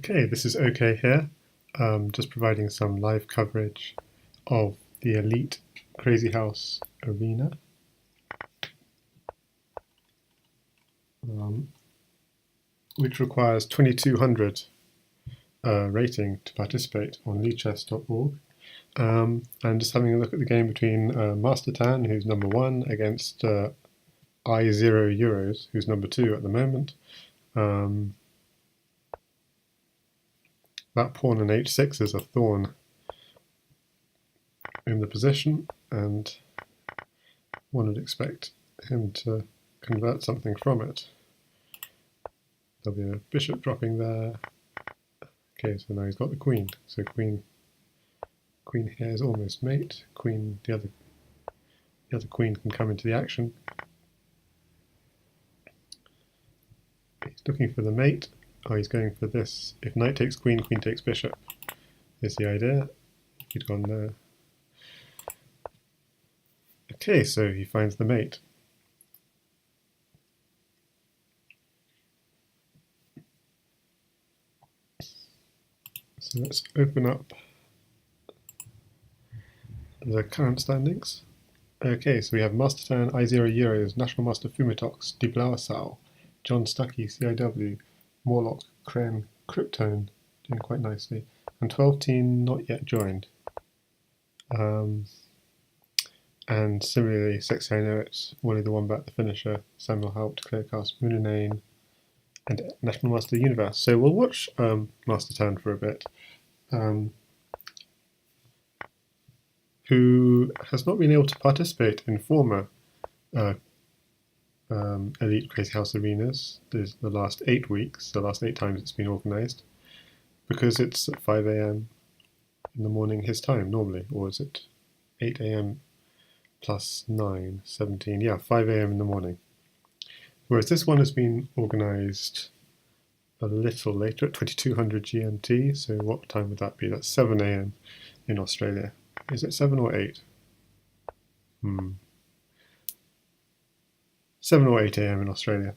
Okay, this is OK here, just providing some live coverage of the Elite Crazy House Arena, which requires 2200 rating to participate on lichess.org. And just having a look at the game between Master Tan, who's number 1, against I0 Euros, who's number 2 at the moment. That pawn on h6 is a thorn in the position, and one would expect him to convert something from it. There'll be a bishop dropping there. Okay, so now he's got the queen. So queen here is almost mate. Queen, the other queen can come into the action. He's looking for the mate. Oh, he's going for this. If knight takes queen, queen takes bishop. Is the idea. He'd gone there. Okay, so he finds the mate. So let's open up the current standings. Okay, so we have Master Tan, I0 Euros, National Master Fumitox, Die Blaue Sau, John Stuckey, CIW, Morlock, Kren, Kryptone, doing quite nicely, and 12 Teen not yet joined. And similarly, Sexy I Know It, Wally the Wombat, the Finisher, Samuel Haupt, Clearcast, Moonanane, and National Master Universe. So we'll watch Master Tan for a bit, who has not been able to participate in former Elite Crazy House Arenas the last 8 weeks, the last 8 times it's been organised, because it's at 5 AM in the morning his time normally, or is it 8 AM plus 9, 17, yeah, 5 AM in the morning. Whereas this one has been organised a little later at 2200 GMT, so what time would that be? That's 7 AM in Australia. Is it 7 or 8? 7 or 8 AM in Australia.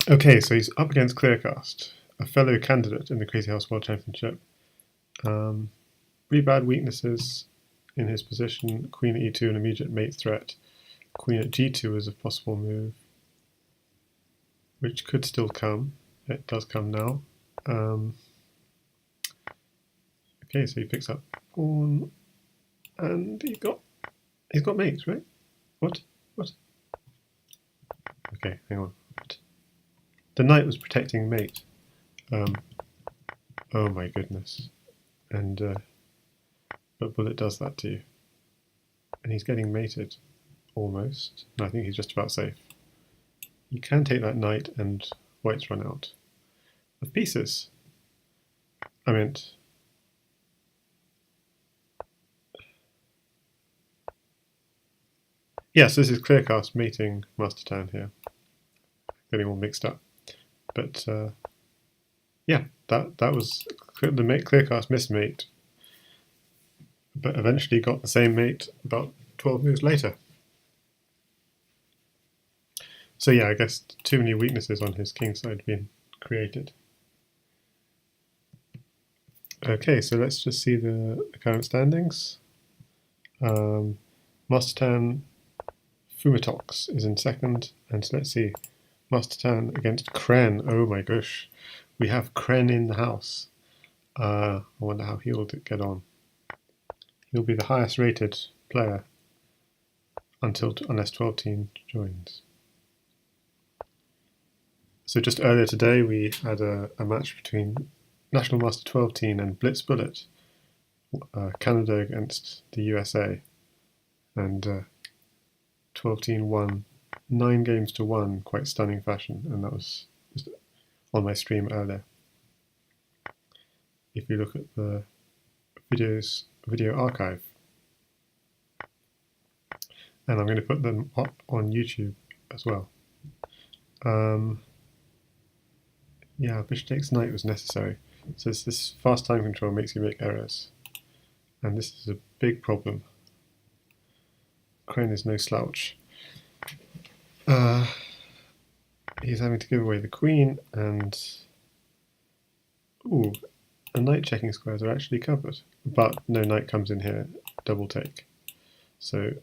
Okay, so he's up against Clearcast, a fellow candidate in the Crazy House World Championship. Pretty bad weaknesses in his position. Queen at e2, an immediate mate threat. Queen at g2 is a possible move, which could still come. It does come now. Okay, so he picks up pawn, and he's got mates, right? What? Okay, hang on. The knight was protecting mate. Oh my goodness. And but bullet does that to you. And he's getting mated, almost. No, I think he's just about safe. You can take that knight, and white's run out of pieces. I meant... Yes, this is Clearcast mating Master Tan here. Getting all mixed up. But yeah, that was the Clearcast mismate, but eventually got the same mate about 12 moves later. So yeah, I guess too many weaknesses on his king side being created. Okay, so let's just see the current standings. Master Tan Fumitox is in second, and so let's see. Master Tan against Kren. Oh my gosh, we have Kren in the house. I wonder how he'll get on. He'll be the highest rated player unless 12 Teen joins. So just earlier today we had a match between National Master 12 Teen and Blitz Bullet, Canada against the USA, and 12 Teen won 9 games to 1, quite stunning fashion, and that was just on my stream earlier. If you look at the video archive, and I'm going to put them up on YouTube as well. Yeah, bishop takes knight was necessary. So this fast time control makes you make errors, and this is a big problem. Kren is no slouch. He's having to give away the queen, and Ooh, and knight checking squares are actually covered, but no knight comes in here, double take. So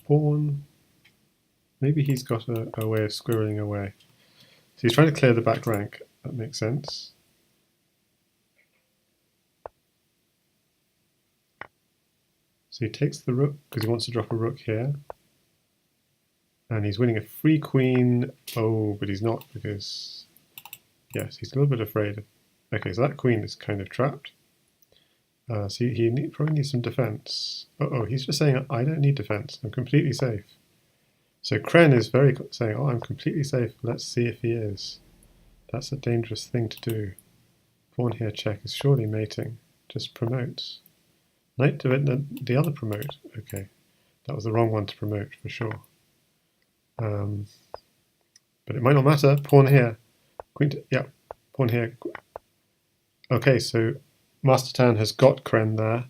pawn, maybe he's got a way of squirreling away. So he's trying to clear the back rank, that makes sense. So he takes the rook because he wants to drop a rook here. And he's winning a free queen. Oh, but he's not because, yes, he's a little bit afraid. Okay, so that queen is kind of trapped. So he probably needs some defense. Uh-oh, he's just saying, I don't need defense. I'm completely safe. So Kren is very saying, oh, I'm completely safe. Let's see if he is. That's a dangerous thing to do. Pawn here check is surely mating. Just promotes. Knight to the other promote. Okay, that was the wrong one to promote for sure. But it might not matter. Pawn here. Queen to, yeah, pawn here. Okay, so Master Tan has got Kren there.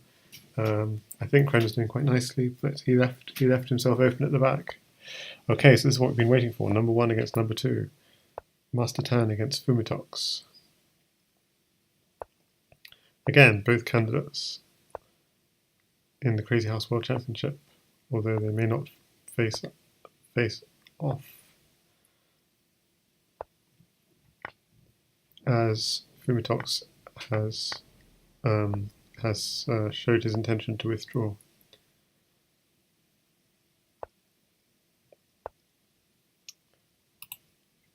I think Kren is doing quite nicely, but he left himself open at the back. Okay, so this is what we've been waiting for. Number 1 against number 2. Master Tan against Fumitox. Again, both candidates in the Crazy House World Championship, although they may not face off, as Fumitox has showed his intention to withdraw.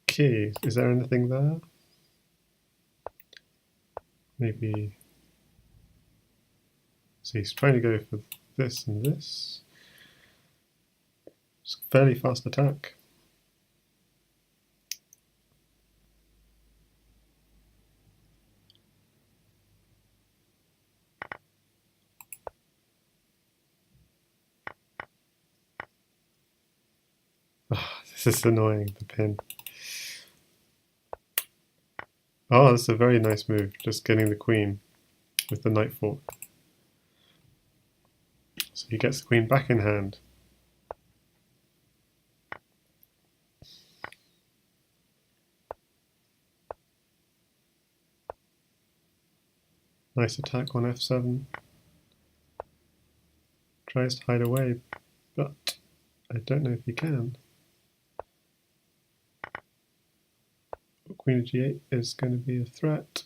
Okay, is there anything there? Maybe. So he's trying to go for this and this. It's a fairly fast attack. Oh, this is annoying, the pin. Oh, this is a very nice move, just getting the queen with the knight fork. So he gets the queen back in hand. Nice attack on f7. Tries to hide away, but I don't know if he can. Queen of g8 is going to be a threat.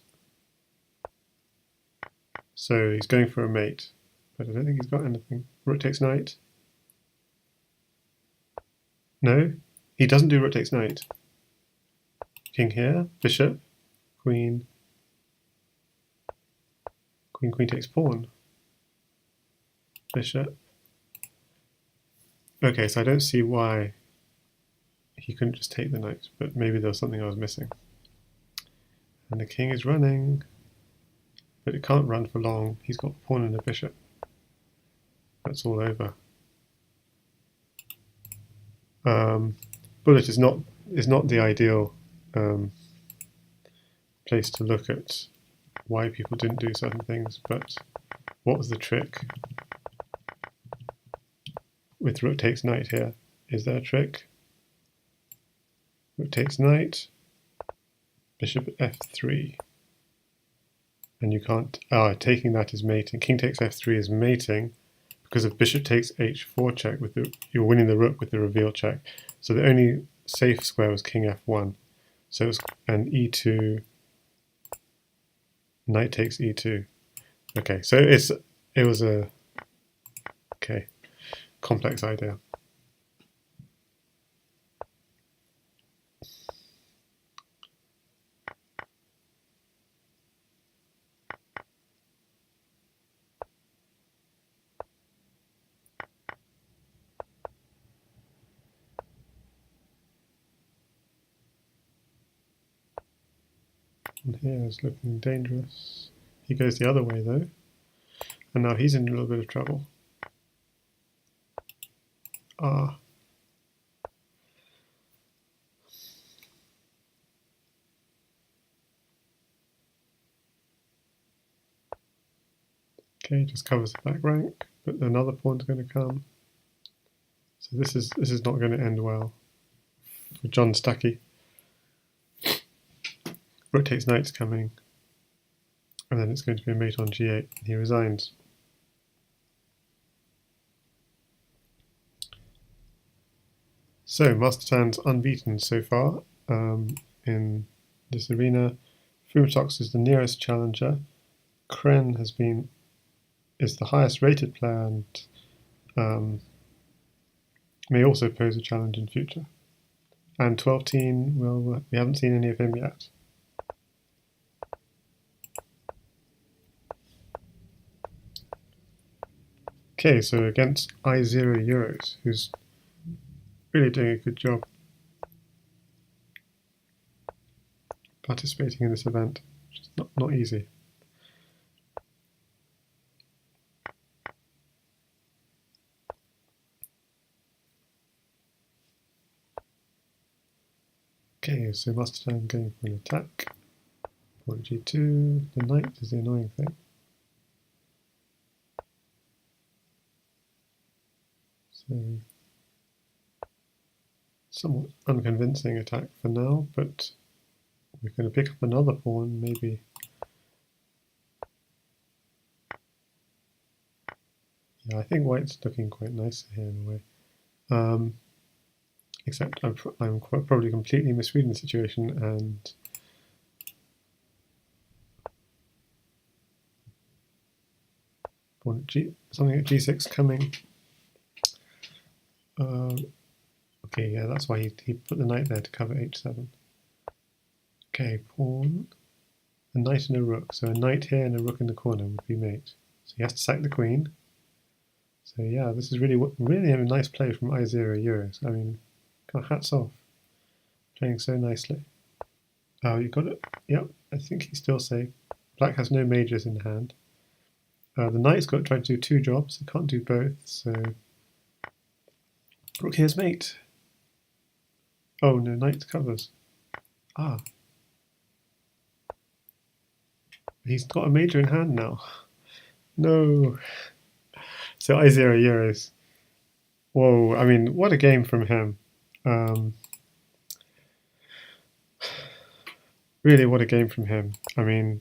So he's going for a mate, but I don't think he's got anything. Rook takes knight. No, he doesn't do rook takes knight. King here, bishop, queen, queen takes pawn, bishop. Okay, so I don't see why he couldn't just take the knight, but maybe there was something I was missing. And the king is running, but it can't run for long. He's got a pawn and a bishop. That's all over. Bullet is not the ideal place to look at why people didn't do certain things, but what was the trick with rook takes knight here? Is there a trick? Rook takes knight, bishop f3, and you can't. Taking that is mating. King takes f3 is mating because if bishop takes h4 check with you're winning the rook with the reveal check. So the only safe square was king f1. So it was an e2. Knight takes e2. Okay, so it was a complex idea. And here is looking dangerous. He goes the other way though, and now he's in a little bit of trouble. Okay, just covers the back rank, but another pawn's going to come. So this is not going to end well for John Stuckey. Rook takes knight's coming. And then it's going to be a mate on g8, and he resigns. So Mastertan's unbeaten so far in this arena. Fumatox is the nearest challenger. Kren is the highest rated player and may also pose a challenge in future. And 12-teen, well, we haven't seen any of him yet. Okay, so against I0 Euros, who's really doing a good job participating in this event, which is not easy. Okay, so Mastertan going for an attack. Pawn g2, the knight is the annoying thing. So, somewhat unconvincing attack for now, but we're going to pick up another pawn, maybe. Yeah, I think white's looking quite nice here in a way. Except I'm probably completely misreading the situation, and pawn at something at g6 coming. Okay, yeah, that's why he put the knight there to cover h7. Okay, pawn, a knight and a rook. So a knight here and a rook in the corner would be mate. So he has to sack the queen. So yeah, this is really a nice play from I0 Euros. I mean, kind of hats off. Playing so nicely. Oh, you got it? Yep, I think he's still safe. Black has no majors in hand. The knight's got to try to do two jobs. He can't do both, so rook here's mate. Oh no, knight covers. Ah. He's got a major in hand now. No. So I0 Euros. Whoa, I mean, what a game from him. Really, what a game from him. I mean,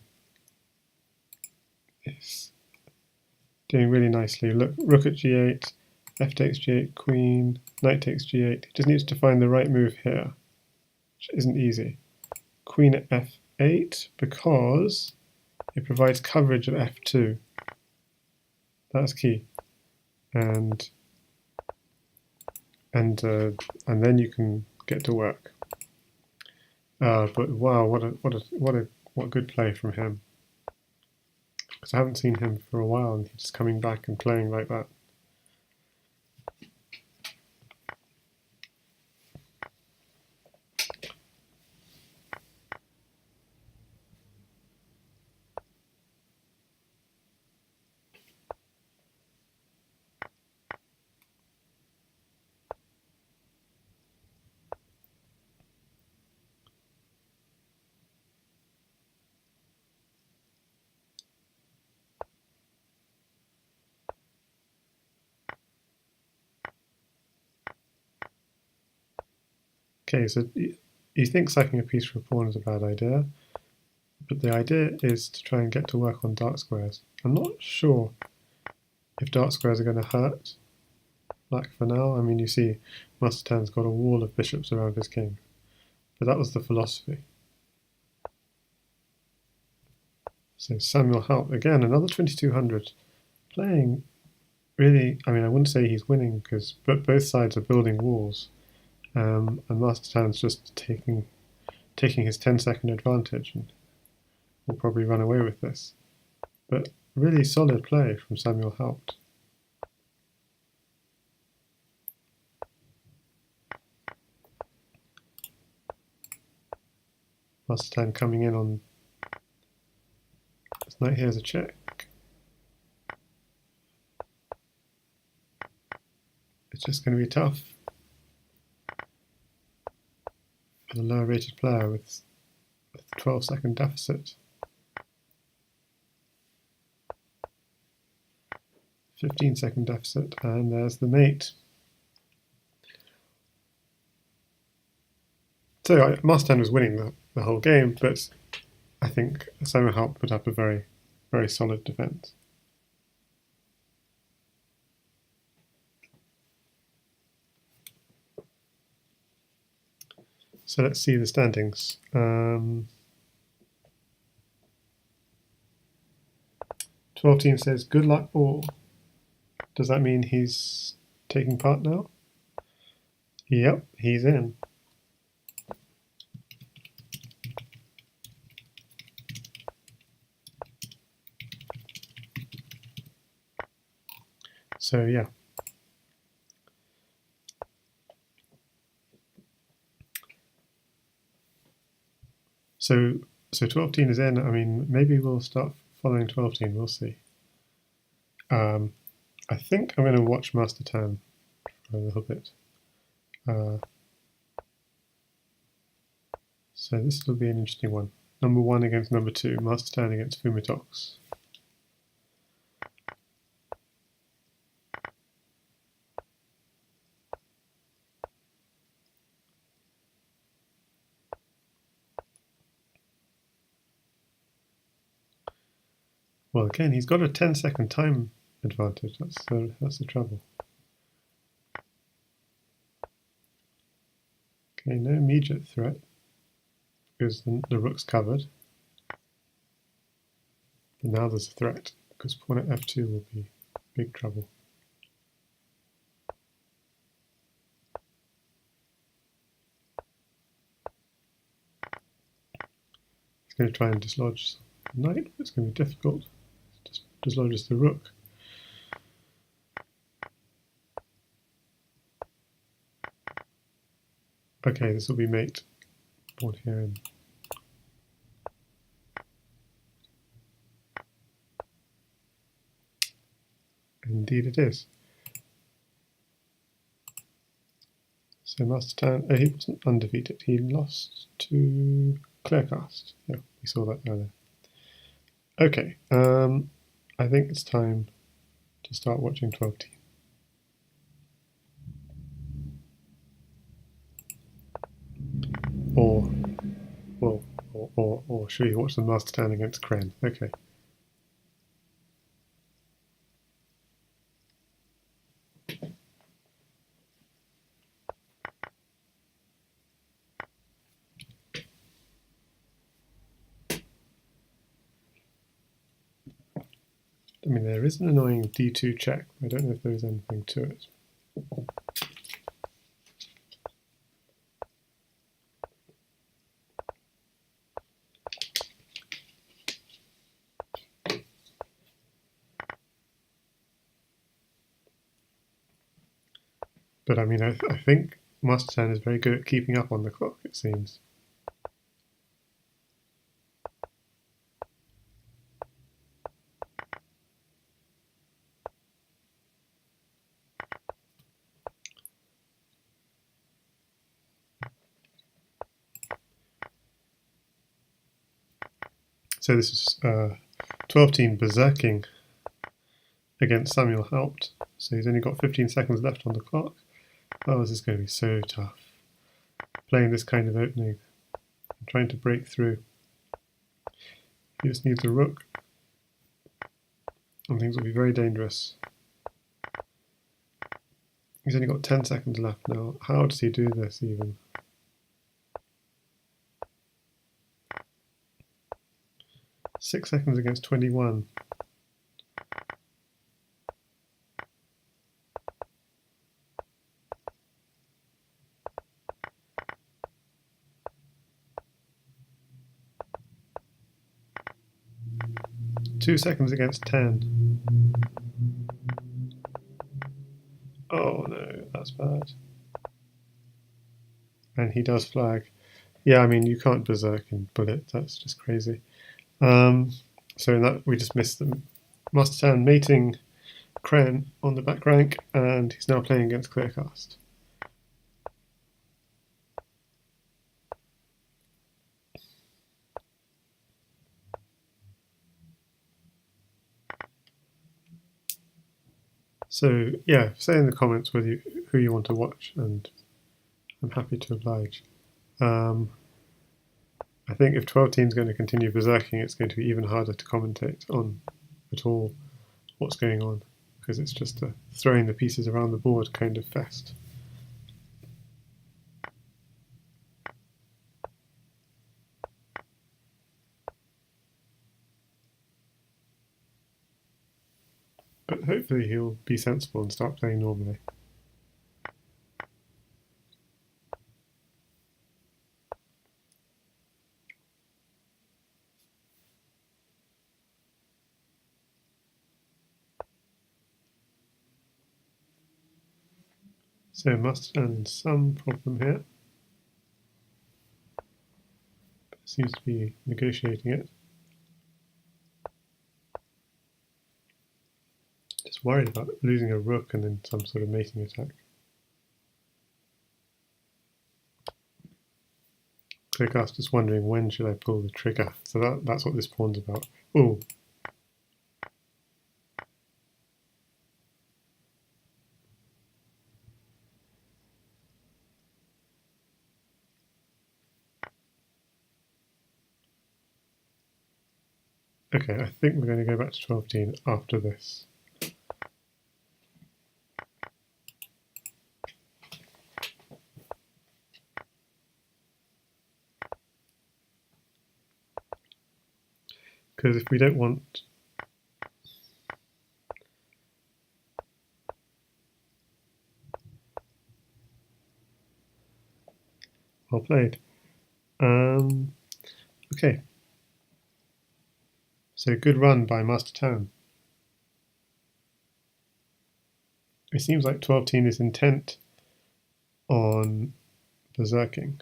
it's doing really nicely. Look, rook at g8, f takes g8, queen, knight takes g8. He just needs to find the right move here, which isn't easy. Queen at f8, because it provides coverage of f2. That's key. And then you can get to work. But wow, what good play from him. Because I haven't seen him for a while, and he's just coming back and playing like that. Okay, so you think sacking a piece for a pawn is a bad idea, but the idea is to try and get to work on dark squares. I'm not sure if dark squares are going to hurt black for now. I mean, you see Mastertan's got a wall of bishops around his king, but that was the philosophy. So Samuel Haupt, again, another 2200, playing really, I mean, I wouldn't say he's winning, but both sides are building walls. And Mastertan's just taking his 10-second advantage and will probably run away with this. But really solid play from Samuel Haupt. Mastertan coming in on this knight here as a check. It's just going to be tough for the lower rated player with a 12-second deficit. 15-second deficit, and there's the mate. So Mastertan was winning the whole game, but I think Samuel Haupt put up a very very solid defence. So let's see the standings. 12 says good luck all. Does that mean he's taking part now? Yep, he's in. So yeah. So 12 is in. I mean, maybe we'll start following 12. We'll see. I think I'm going to watch Master Tan for a little bit. So this will be an interesting one. Number 1 against number 2. Master Tan against Fumitox. Well, again, he's got a 10-second time advantage. That's the trouble. Okay, no immediate threat because the rook's covered. But now there's a threat because pawn at f2 will be big trouble. He's going to try and dislodge the knight, but it's going to be difficult. Just dislodges the rook. Okay, this will be mate. Pawn here in. Indeed it is. So Master Tan, he wasn't undefeated. He lost to Clearcast. Yeah, we saw that earlier. Okay, I think it's time to start watching 12 Team. Or should we watch the Master Tan against Kren? Okay. I mean, there is an annoying d2 check. I don't know if there is anything to it. But I mean, I think Master Tan is very good at keeping up on the clock, it seems. So this is 12 Team berserking against Samuel Haupt. So he's only got 15 seconds left on the clock. Oh, this is going to be so tough. Playing this kind of opening. I'm trying to break through. He just needs a rook. And things will be very dangerous. He's only got 10 seconds left now. How does he do this even? Six seconds against 21. Two seconds against 10. Oh no, that's bad. And he does flag. Yeah, I mean, you can't berserk in bullet. That's just crazy. So in that, we just missed them. Master Tan mating Kren on the back rank, and he's now playing against Clearcast. So yeah, say in the comments who you want to watch, and I'm happy to oblige. I think if 12-team is going to continue berserking, it's going to be even harder to commentate on at all what's going on, because it's just a throwing the pieces around the board kind of fest. But hopefully he'll be sensible and start playing normally. So must earn some problem here. But seems to be negotiating it. Just worried about losing a rook and then some sort of mating attack. Clearcast is wondering when should I pull the trigger. So that's what this pawn's about. Oh. Okay, I think we're going to go back to 12-team after this. Because if we don't want well played. Okay. So good run by Master Tan. It seems like 12-team is intent on berserking,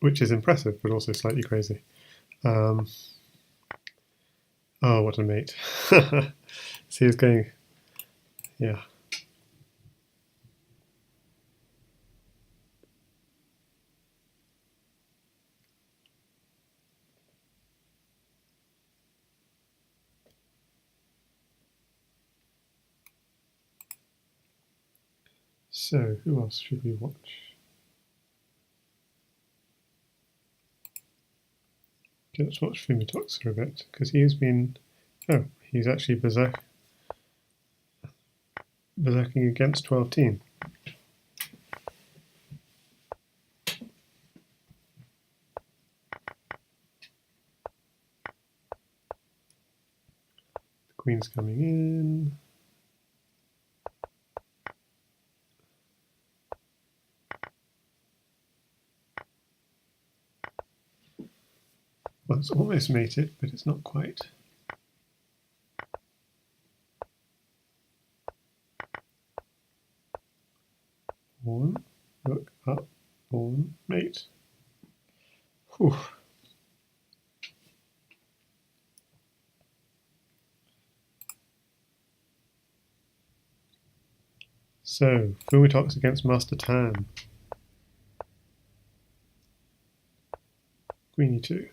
which is impressive, but also slightly crazy. Oh, what a mate. So he was going, yeah. So who else should we watch? Let's watch Fumitox for a bit, because he's been, oh, he's actually berserking against 12-team. The queen's coming in. Well, it's almost mated, but it's not quite. Pawn, look up, pawn, mate. Whew. So, Fumitox against Master Tan. Queen e2.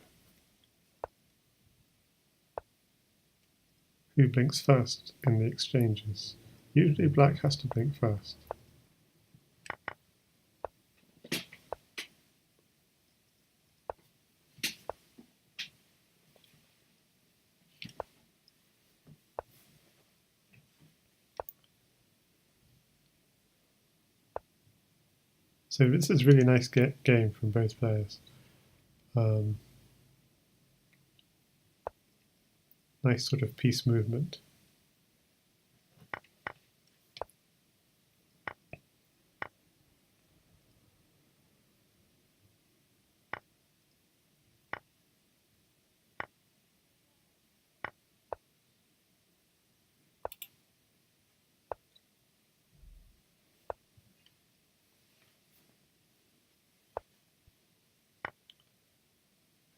Who blinks first in the exchanges? Usually black has to blink first. So this is a really nice game from both players. Nice sort of piece movement.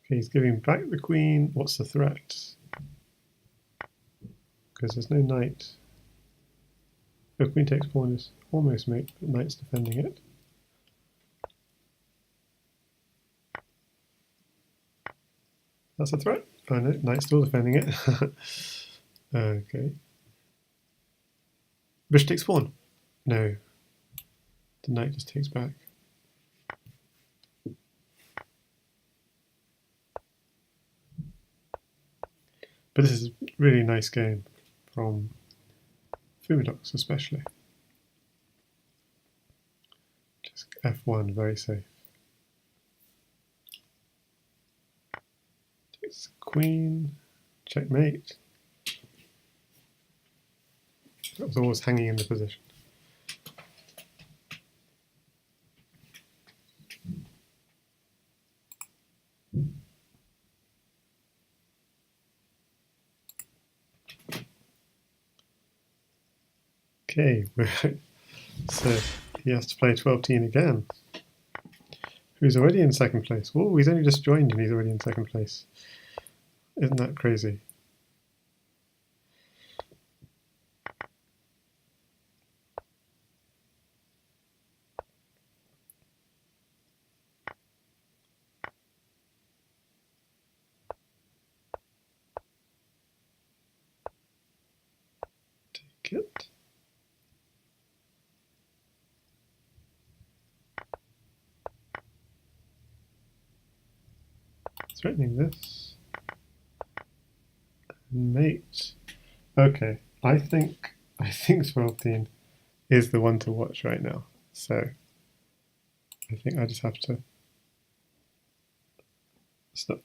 Okay, he's giving back the queen. What's the threat? Because there's no knight. Oh, queen takes pawn is almost mate, but knight's defending it. That's a threat. Oh no, knight's still defending it. Okay. Bishop takes pawn. No. The knight just takes back. But this is a really nice game from Fumitox especially. Just f1, very safe. Takes queen, checkmate. That was always hanging in the position. Okay, so he has to play 12-teen again. Who's already in second place. Whoa, he's only just joined and he's already in second place. Isn't that crazy? Take it. Threatening this. Mate. Okay, I think 12-teen is the one to watch right now. So I think I just have to stop.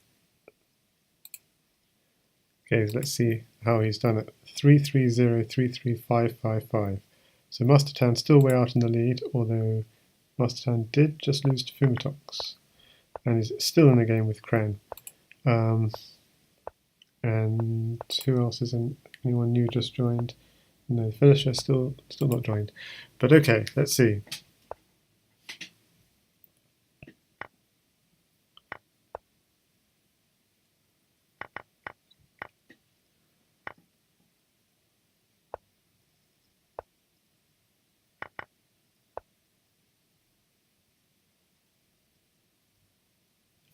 Okay, let's see how he's done it. 3-3-0, 3-3-5-5-5. So Mastertan still way out in the lead, although Mastertan did just lose to Fumitox and is still in the game with Kren. And who else is in? Anyone new just joined? No, Felicia still not joined. But okay, let's see.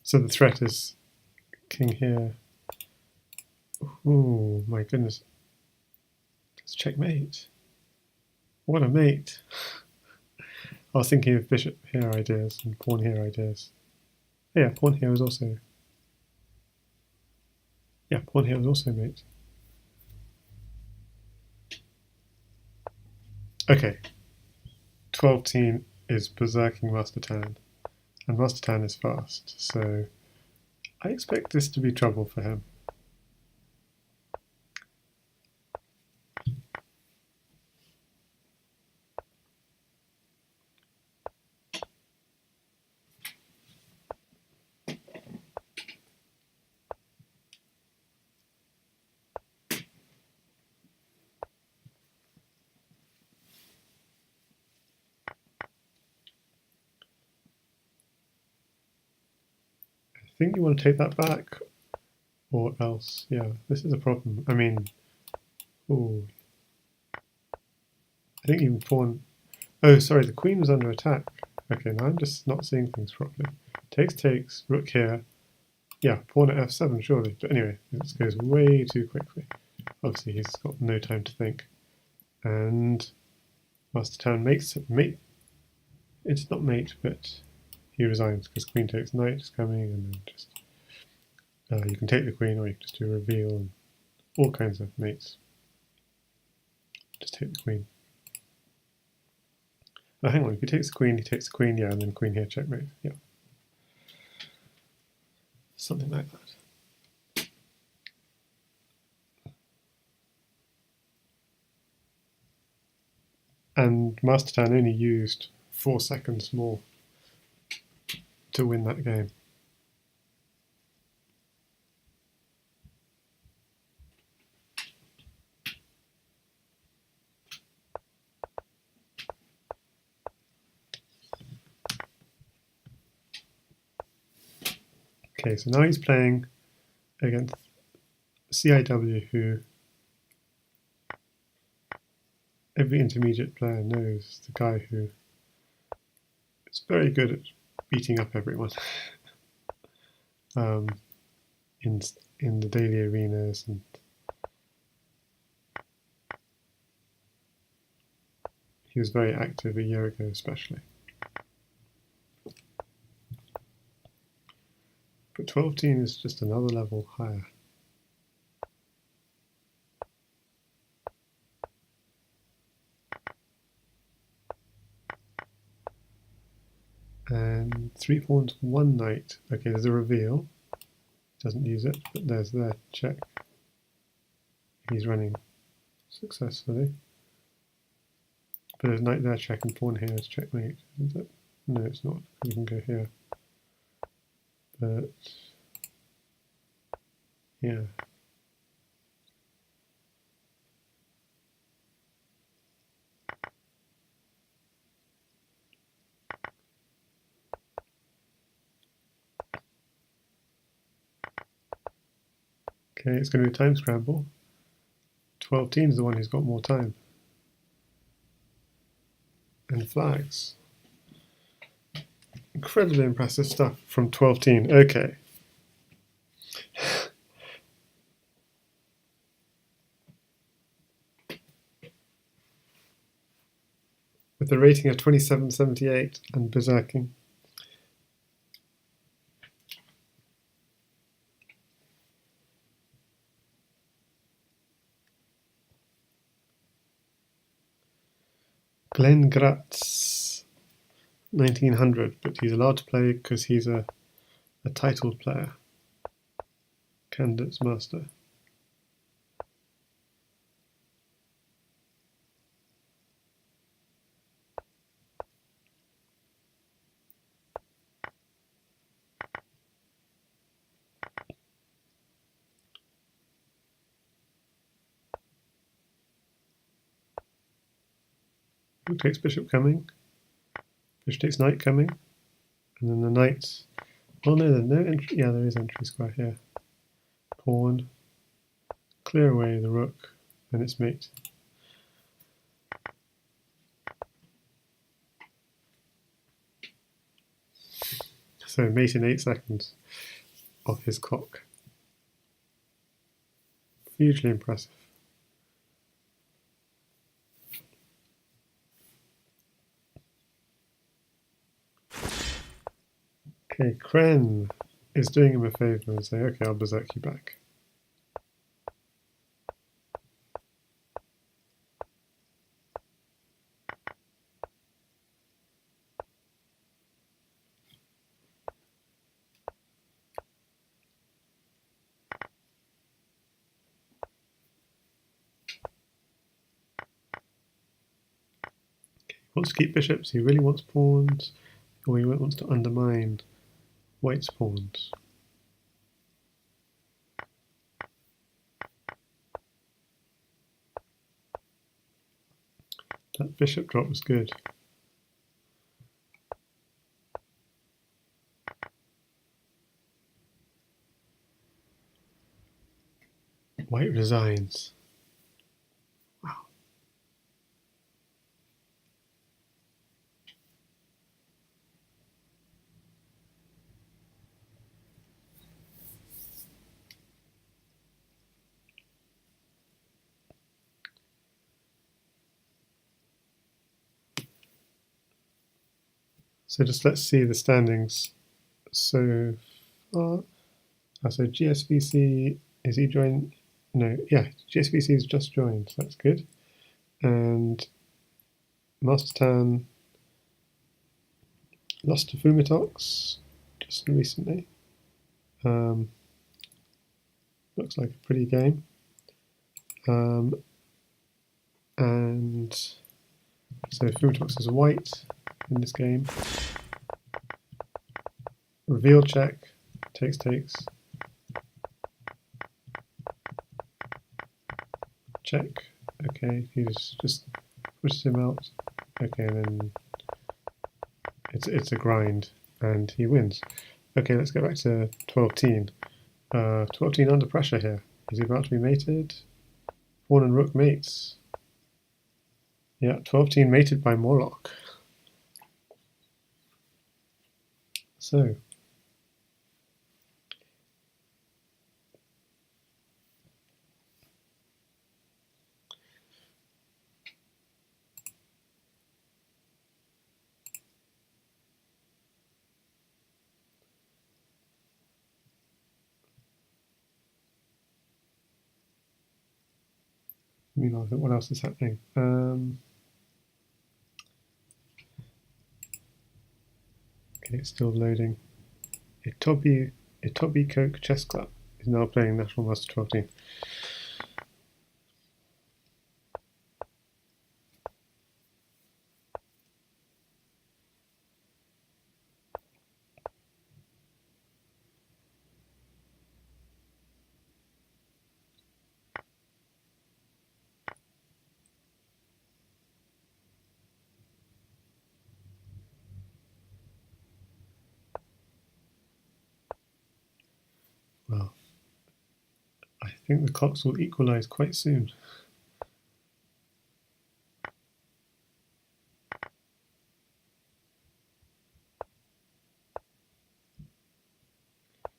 So the threat is king here. Oh my goodness. It's checkmate. What a mate. I was thinking of bishop here ideas and pawn here ideas. Yeah, pawn here was also... Yeah, pawn here was also mate. Okay. 12-teen is berserking Mastertan. And Mastertan is fast, so I expect this to be trouble for him. I think you want to take that back, or else, yeah, this is a problem. I mean, ooh. I think even pawn... Oh, sorry, the queen was under attack. Okay, now I'm just not seeing things properly. Takes, rook here. Yeah, pawn at f7, surely. But anyway, this goes way too quickly. Obviously, he's got no time to think. And Mastertan makes it mate. It's not mate, but he resigns because queen takes knight is coming, and then just you can take the queen, or you can just do a reveal and all kinds of mates. Just take the queen. Oh, hang on, if he takes the queen, yeah, and then queen here, checkmate. Yeah. Something like that. And Mastertan only used 4 seconds more to win that game. Okay, so now he's playing against CIW, who every intermediate player knows, the guy who is very good at beating up everyone in the daily arenas, and he was very active a year ago especially. But 12-teen is just another level higher. And 3 pawns, 1 knight. Okay, there's a reveal. Doesn't use it, but there's their check. He's running successfully. But there's knight there, check, and pawn here is checkmate, isn't it? No, it's not. We can go here. But yeah. Okay, it's going to be a time scramble. 12-teen is the one who's got more time. And flags. Incredibly impressive stuff from 12-teen. Okay. With a rating of 2778 and berserking. Glenn Gratz, 1900, but he's allowed to play because he's a titled player. Candidates master. Rook takes bishop coming. Bishop takes knight coming. And then the knight. Oh no, there's no entry. Yeah, there is entry square here. Pawn. Clear away the rook and its mate. So mate in 8 seconds off his clock. Hugely impressive. Okay, Kren is doing him a favour and saying, okay, I'll berserk you back. He wants to keep bishops, he really wants pawns, or he wants to undermine White's pawns. That bishop drop was good. White resigns. Wow. So just let's see the standings so far. So GSVC, is he joined? No, yeah, GSVC is just joined, so that's good. And Mastertan lost to Fumitox just recently. Looks like a pretty game. And so Fumitox is white in this game. Reveal check, takes. Check. Okay, he's just pushes him out. Okay, then it's a grind, and he wins. Okay, let's go back to 12-teen. 12-teen under pressure here. Is he about to be mated? Pawn and rook mates. Yeah, 12-teen mated by Morlock. So. Meanwhile, what else is happening? Okay, Okay, it's still loading. Itobi Coke Chess Club is now playing National Master 12 team. Well, I think the clocks will equalize quite soon.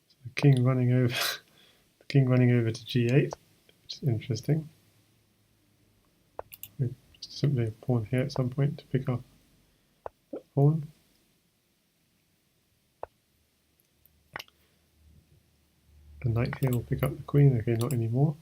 So the king running over, the king running over to g8, which is interesting. Simply a pawn here at some point to pick up that pawn. The knight here will pick up the queen. Okay, not anymore.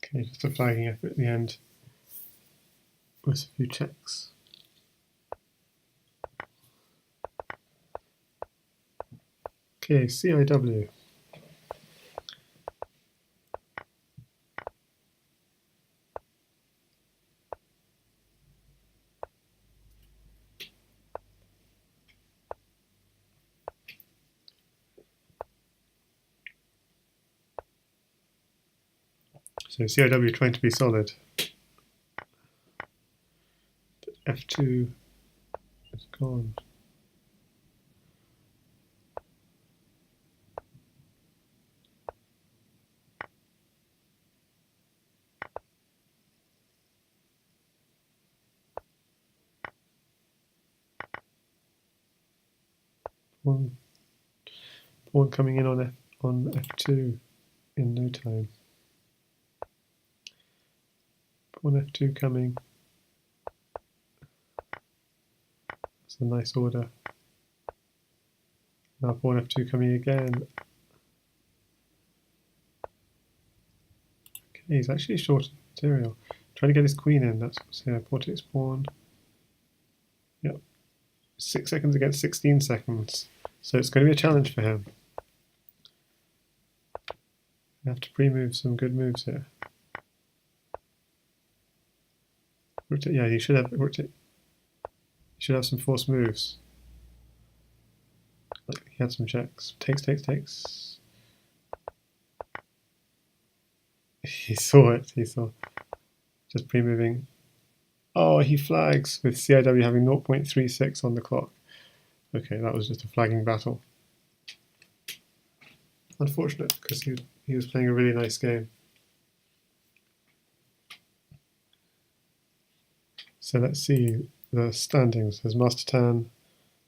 Okay, just a flagging effort at the end with a few checks. Okay, CIW. So CIW trying to be solid. F2 is gone. Pawn coming in on F2 in no time. Pawn F2 coming. That's a nice order. Now pawn F2 coming again. Okay, he's actually short material. Trying to get his queen in. That's what's here. Pawn takes pawn. Yep. 6 seconds against 16 seconds. So it's going to be a challenge for him. You have to pre-move some good moves here. Yeah, you should have some forced moves. Like he had some checks. Takes. He saw it. He saw. Just pre-moving. Oh, he flags with CIW having 0.36 on the clock. Okay, that was just a flagging battle. Unfortunate, because he was playing a really nice game. So let's see the standings. There's Master Tan.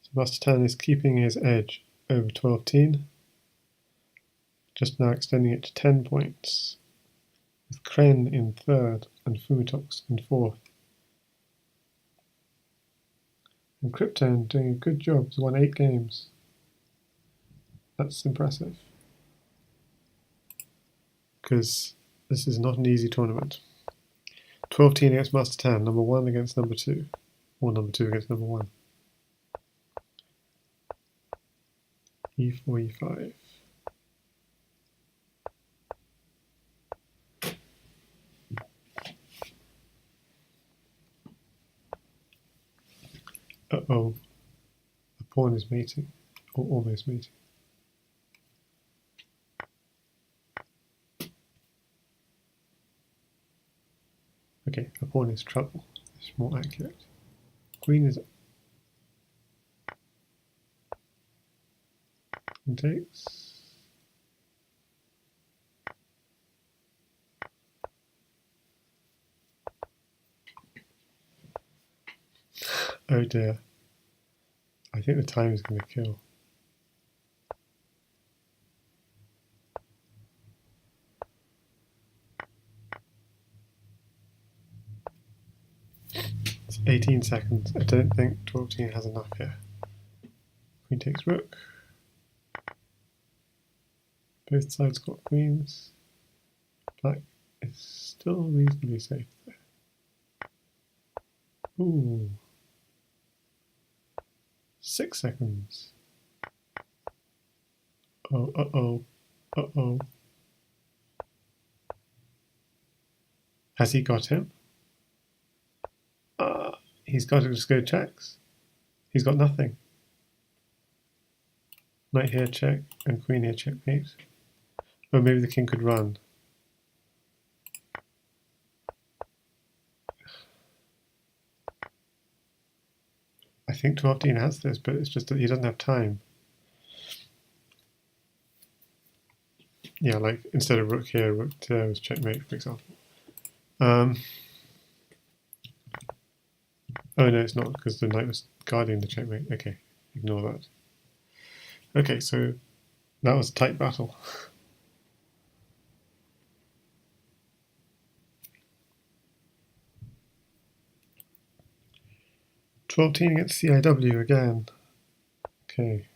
So Master Tan is keeping his edge over 12 teen. Just now extending it to 10 points. With Kren in third and Fumitox in fourth. And Krypton doing a good job. He's won 8 games. That's impressive. Because this is not an easy tournament. 12 teen against Master Tan, number 1 against number 2. Or number 2 against number 1. E4, E5. Uh-oh. The pawn is mating. Or almost mating. Okay, a pawn is trouble. It's more accurate. Queen is and takes. Oh dear. I think the time is going to kill. 18 seconds. I don't think 14 has enough here. Queen takes rook. Both sides got queens. Black is still reasonably safe there. Ooh. 6 seconds. Oh, uh-oh. Uh-oh. Has he got him? He's got to just go checks. He's got nothing. Knight here check, and queen here checkmate. Or maybe the king could run. I think 12-15 has this, but it's just that he doesn't have time. Yeah, like instead of rook here, rook there was checkmate, for example. Oh no, it's not, because the knight was guarding the checkmate. Okay, ignore that. Okay, so that was a tight battle. (12-15) against CIW again. Okay,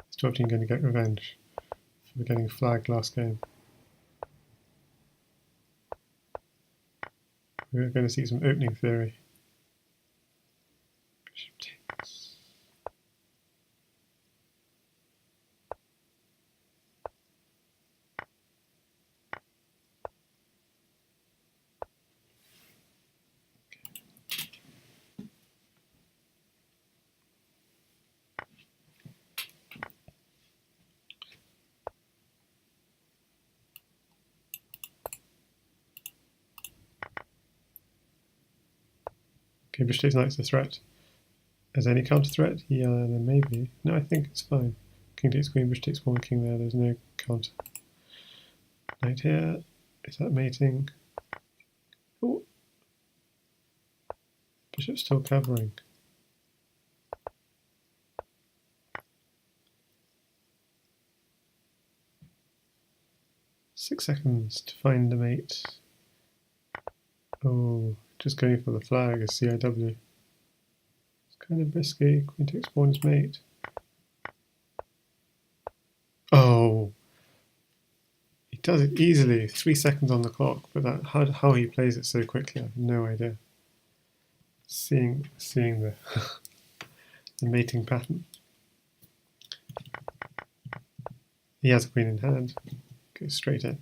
is 12-15 going to get revenge for getting flagged last game? We're going to see some opening theory. Bishop takes. Okay, bishop takes knight's a threat. Is there any counter threat? Yeah, there may be. No, I think it's fine. King takes queen, bishop takes pawn, king there. There's no counter. Knight here. Is that mating? Oh, bishop's still covering. Six seconds to find the mate. Oh, just going for the flag is CIW. It's kind of risky. Queen takes pawn is mate. Oh, he does it easily. 3 seconds on the clock, but that how he plays it so quickly, I have no idea. Seeing the the mating pattern. He has a queen in hand. Goes straight in.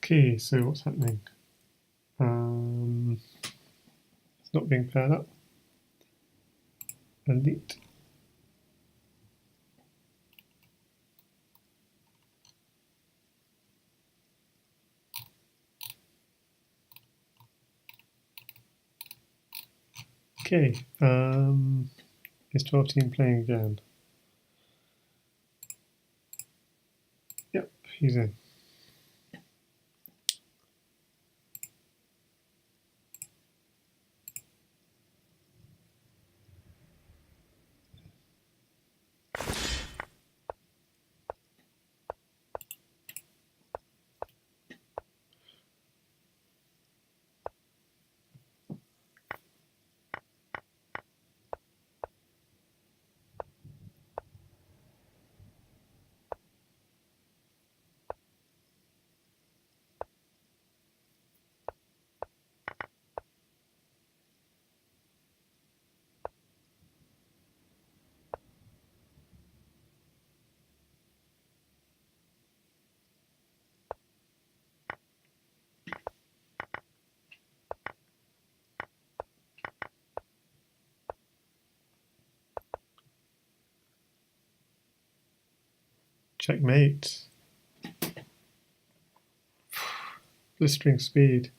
Okay, so what's happening? It's not being paired up. Elite. Okay, is 12-15 playing again? Yep, he's in. Checkmate. Blistering speed.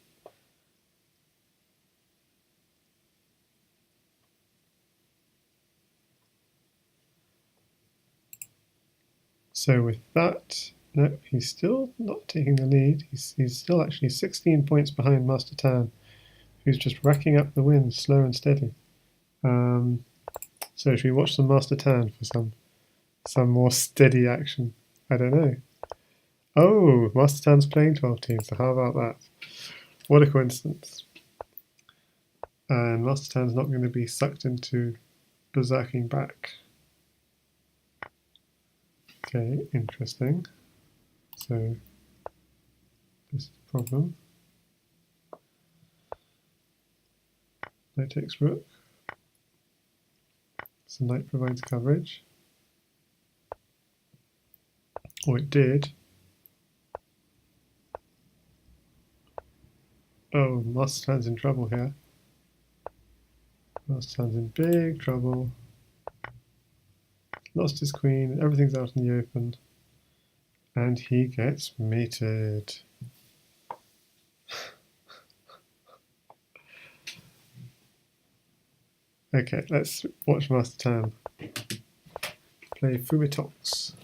So with that, no, he's still not taking the lead. He's still actually 16 points behind Master Tan, who's just racking up the wins slow and steady. So should we watch some Master Tan for some more steady action? I don't know. Oh, Master Tan's playing 12 teams, so how about that? What a coincidence. And Master Tan's not going to be sucked into berserking back. Okay, interesting. So this is the problem. Knight takes rook. So knight provides coverage. Or it did. Oh, Master Tan's in trouble here. Master Tan's in big trouble. Lost his queen, everything's out in the open. And he gets mated. Okay, let's watch Master Tan play Fumitox.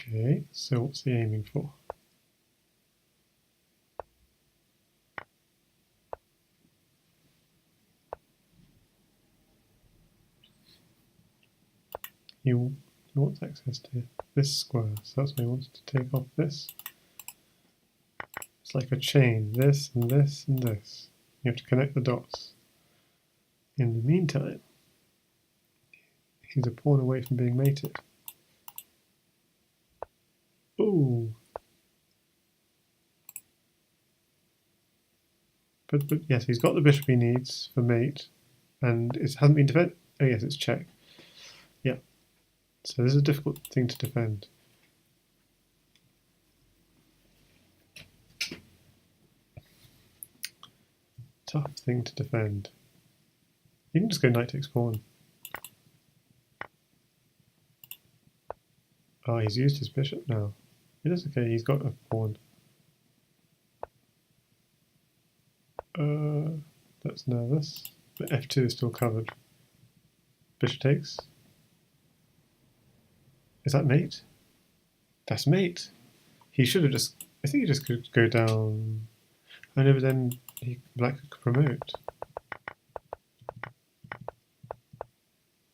Okay, so what's he aiming for? He wants access to this square, so that's why he wants to take off this. It's like a chain, this and this and this. You have to connect the dots. In the meantime, he's a pawn away from being mated. Ooh. But yes, he's got the bishop he needs for mate, and it hasn't been defended. Oh yes, it's check. Yeah. So this is a difficult thing to defend. Tough thing to defend. You can just go knight takes pawn. Oh, he's used his bishop now. It is okay, he's got a pawn. That's nervous. But f2 is still covered. Bishop takes. Is that mate? That's mate. He should have just. I think he just could go down. I know, but then black could promote.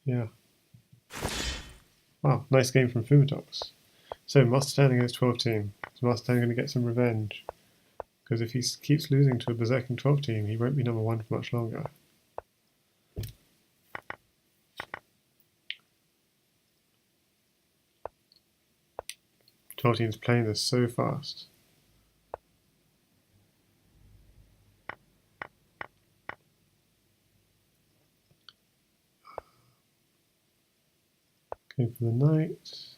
Yeah. Wow, nice game from Fumitox. So Master Tan against 12 team. Is Master Tan going to get some revenge? Because if he keeps losing to a berserking 12 team, he won't be number one for much longer. Team's playing this so fast. Going for the knight.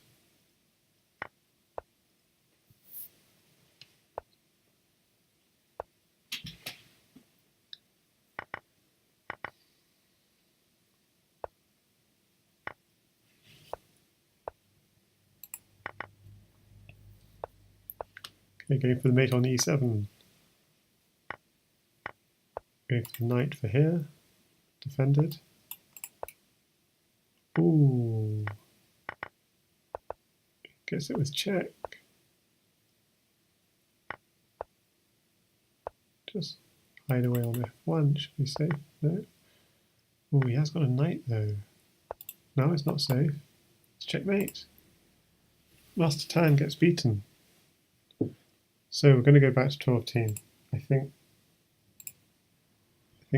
Okay, going for the mate on e7. Going for the knight for here. Defended. Ooh. Guess it was check. Just hide away on f1, should be safe. No? Oh, he has got a knight though. No, it's not safe. It's checkmate. Master Tan gets beaten. So we're going to go back to 12 team. I think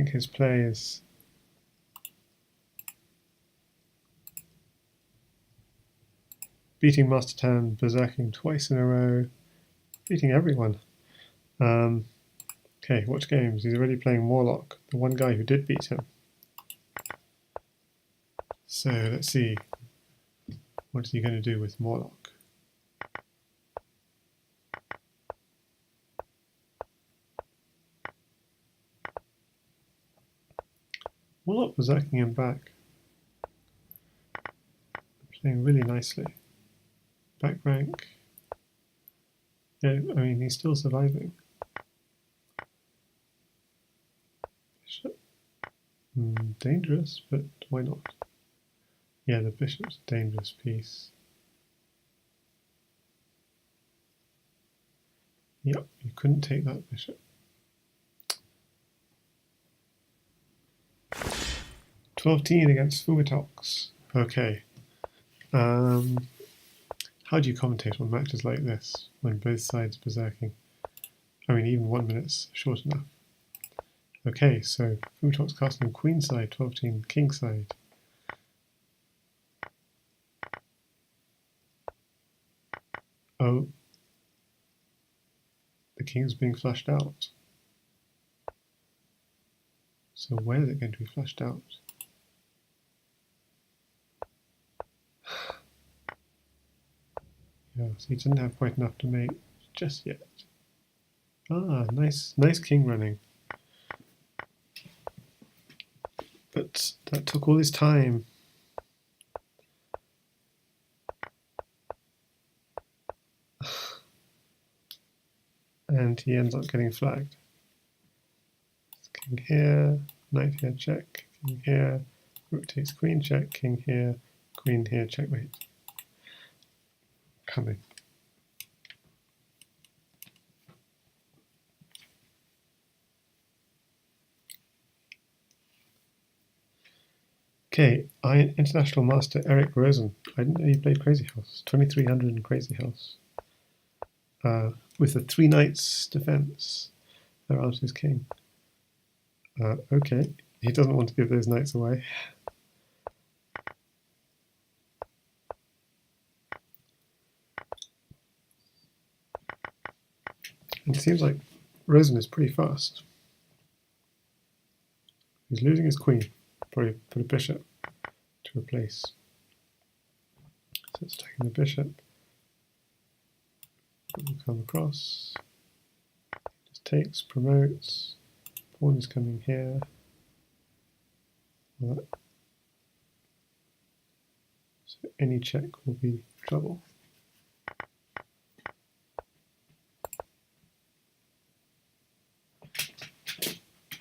his play is beating Master Tan, berserking twice in a row, beating everyone. Okay, watch games. He's already playing Morlock, the one guy who did beat him. So let's see. What is he going to do with Morlock? Morlock berserking him back. Playing really nicely. Back rank. Yeah, I mean, he's still surviving. Bishop. Dangerous, but why not? Yeah, the bishop's a dangerous piece. Yep, you couldn't take that bishop. 12-10 against Fumitox. Okay. How do you commentate on matches like this when both sides berserking? I mean, even 1 minute's short enough. Okay, so Fumitox casting queen side, 12-10 king side. Oh, the king's being flushed out. So where is it going to be flushed out? Yeah, so he doesn't have quite enough to mate just yet. Ah, nice king running. But that took all his time. And he ends up getting flagged. King here, knight here, check, king here, rook takes queen, check, king here, queen here, checkmate. Coming. Okay, International Master Eric Rosen. I didn't know you played Crazy House. 2300 in Crazy House. With a 3 knights defense around his king. Okay, he doesn't want to give those knights away. And it seems like Rosen is pretty fast. He's losing his queen. Probably put a bishop to replace. So it's taking the bishop. We'll come across. Just takes, promotes. Pawn is coming here. So any check will be trouble.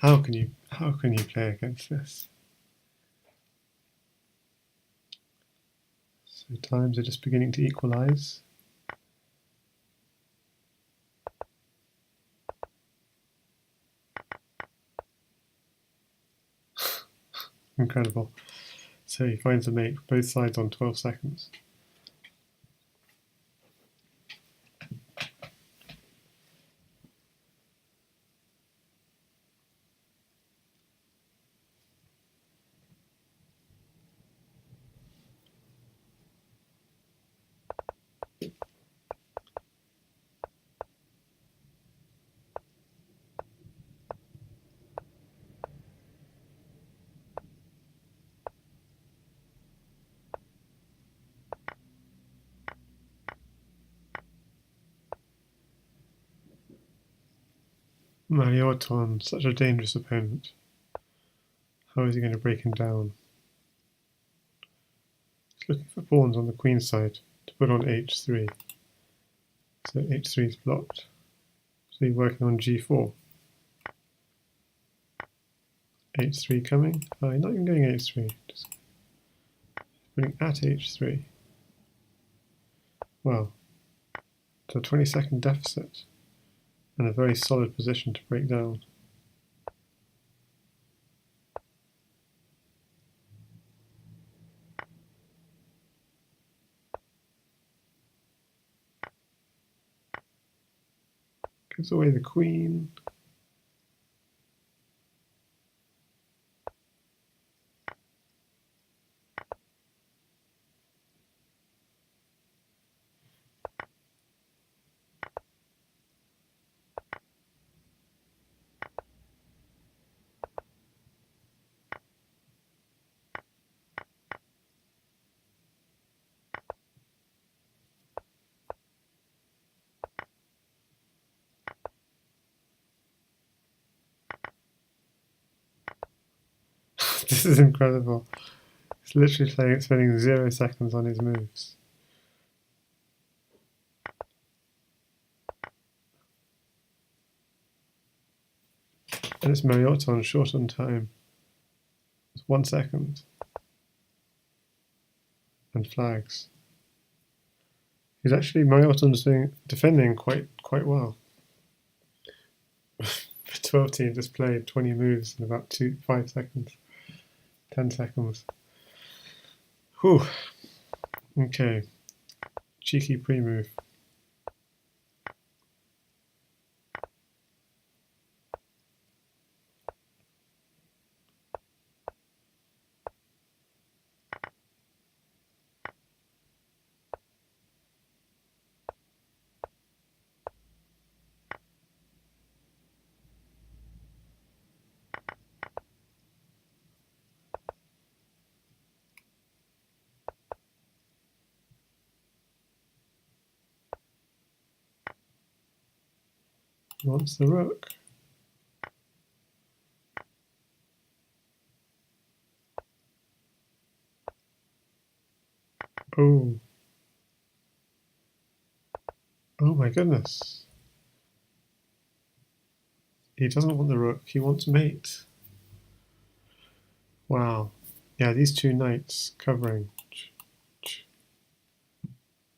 How can you play against this? So times are just beginning to equalize. Incredible. So he finds a mate for both sides on 12 seconds. Marioton, such a dangerous opponent. How is he going to break him down? He's looking for pawns on the queen side to put on h3. So h3 is blocked. So he's working on g4. h3 coming. Oh, he's not even going h3. Just putting at h3. Wow. So a 20-second deficit and a very solid position to break down. Gives away the queen. This is incredible. It's literally spending 0 seconds on his moves. And it's Marioton short on time. It's 1 second. And flags. He's actually, Marioton's defending quite well. For 12 team just played 20 moves in about 5 seconds. 10 seconds. Whew. Okay. Cheeky pre-move. He wants the rook. Oh. Oh my goodness. He doesn't want the rook, he wants mate. Wow. Yeah, these two knights covering.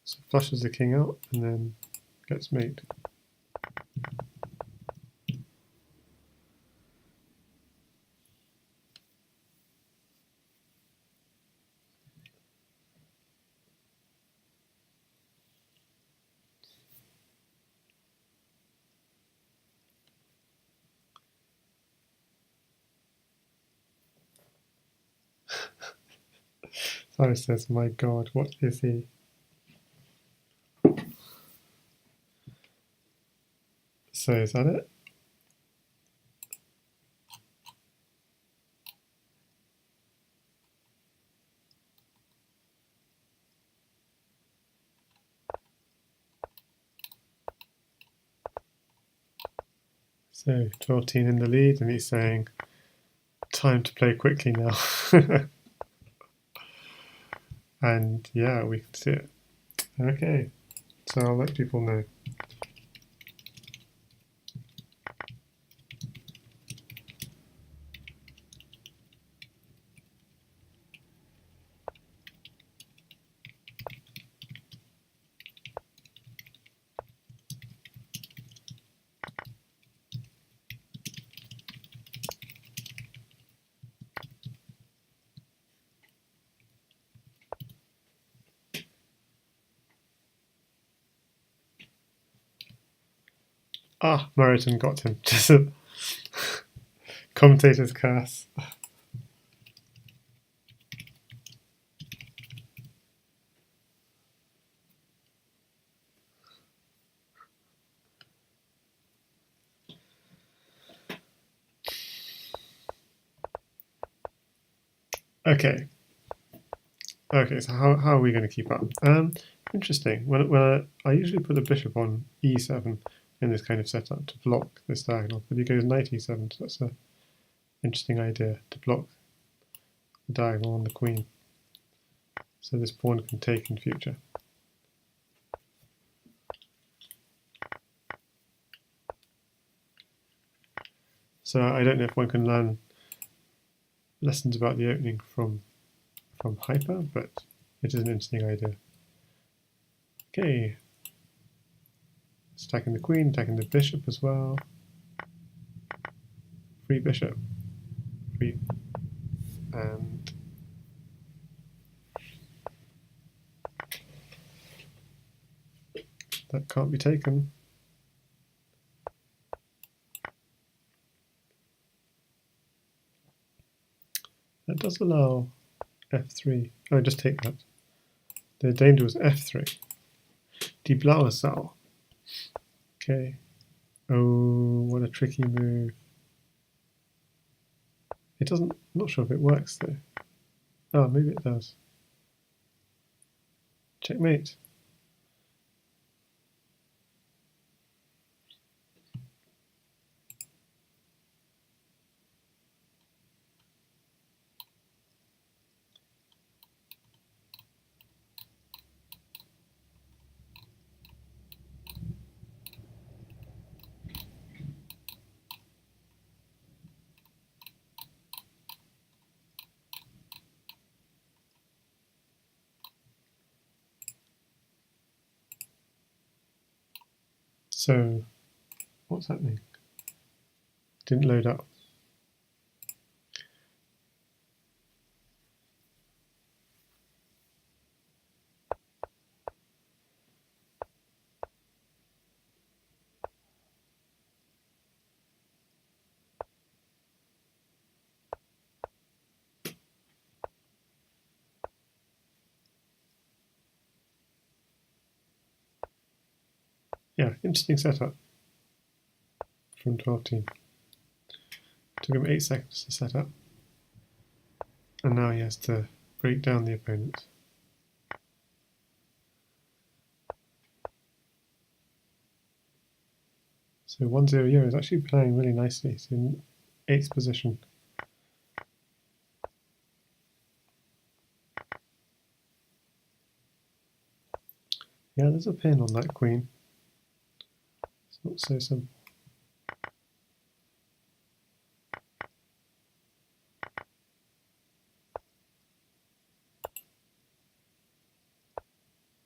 So flushes the king out and then gets mate. Cyrus says, my god, what is he? So is that it? So 12 in the lead, and he's saying, time to play quickly now. And yeah, we can see it. Okay, so I'll let people know. Ah, Meriton got him. Just a commentator's curse. Okay. Okay, so how are we going to keep up? Interesting. When I usually put the bishop on e7 in this kind of setup to block this diagonal, but he goes knight e7, so that's an interesting idea, to block the diagonal on the queen. So this pawn can take in future. So I don't know if one can learn lessons about the opening from Hyper, but it is an interesting idea. Okay. Attacking the queen, attacking the bishop as well. Free bishop. Free. And that can't be taken. That does allow f3. Oh, just take that. The danger was f3. Die blaue Sau. Okay. Oh, what a tricky move. It doesn't, I'm not sure if it works though. Oh, maybe it does. Checkmate. So, what's happening? Didn't load up. Yeah, interesting setup from 12 team. Took him 8 seconds to set up. And now he has to break down the opponent. So 1-0 Euro is actually playing really nicely. It's in 8th position. Yeah, there's a pin on that queen. It's not so simple.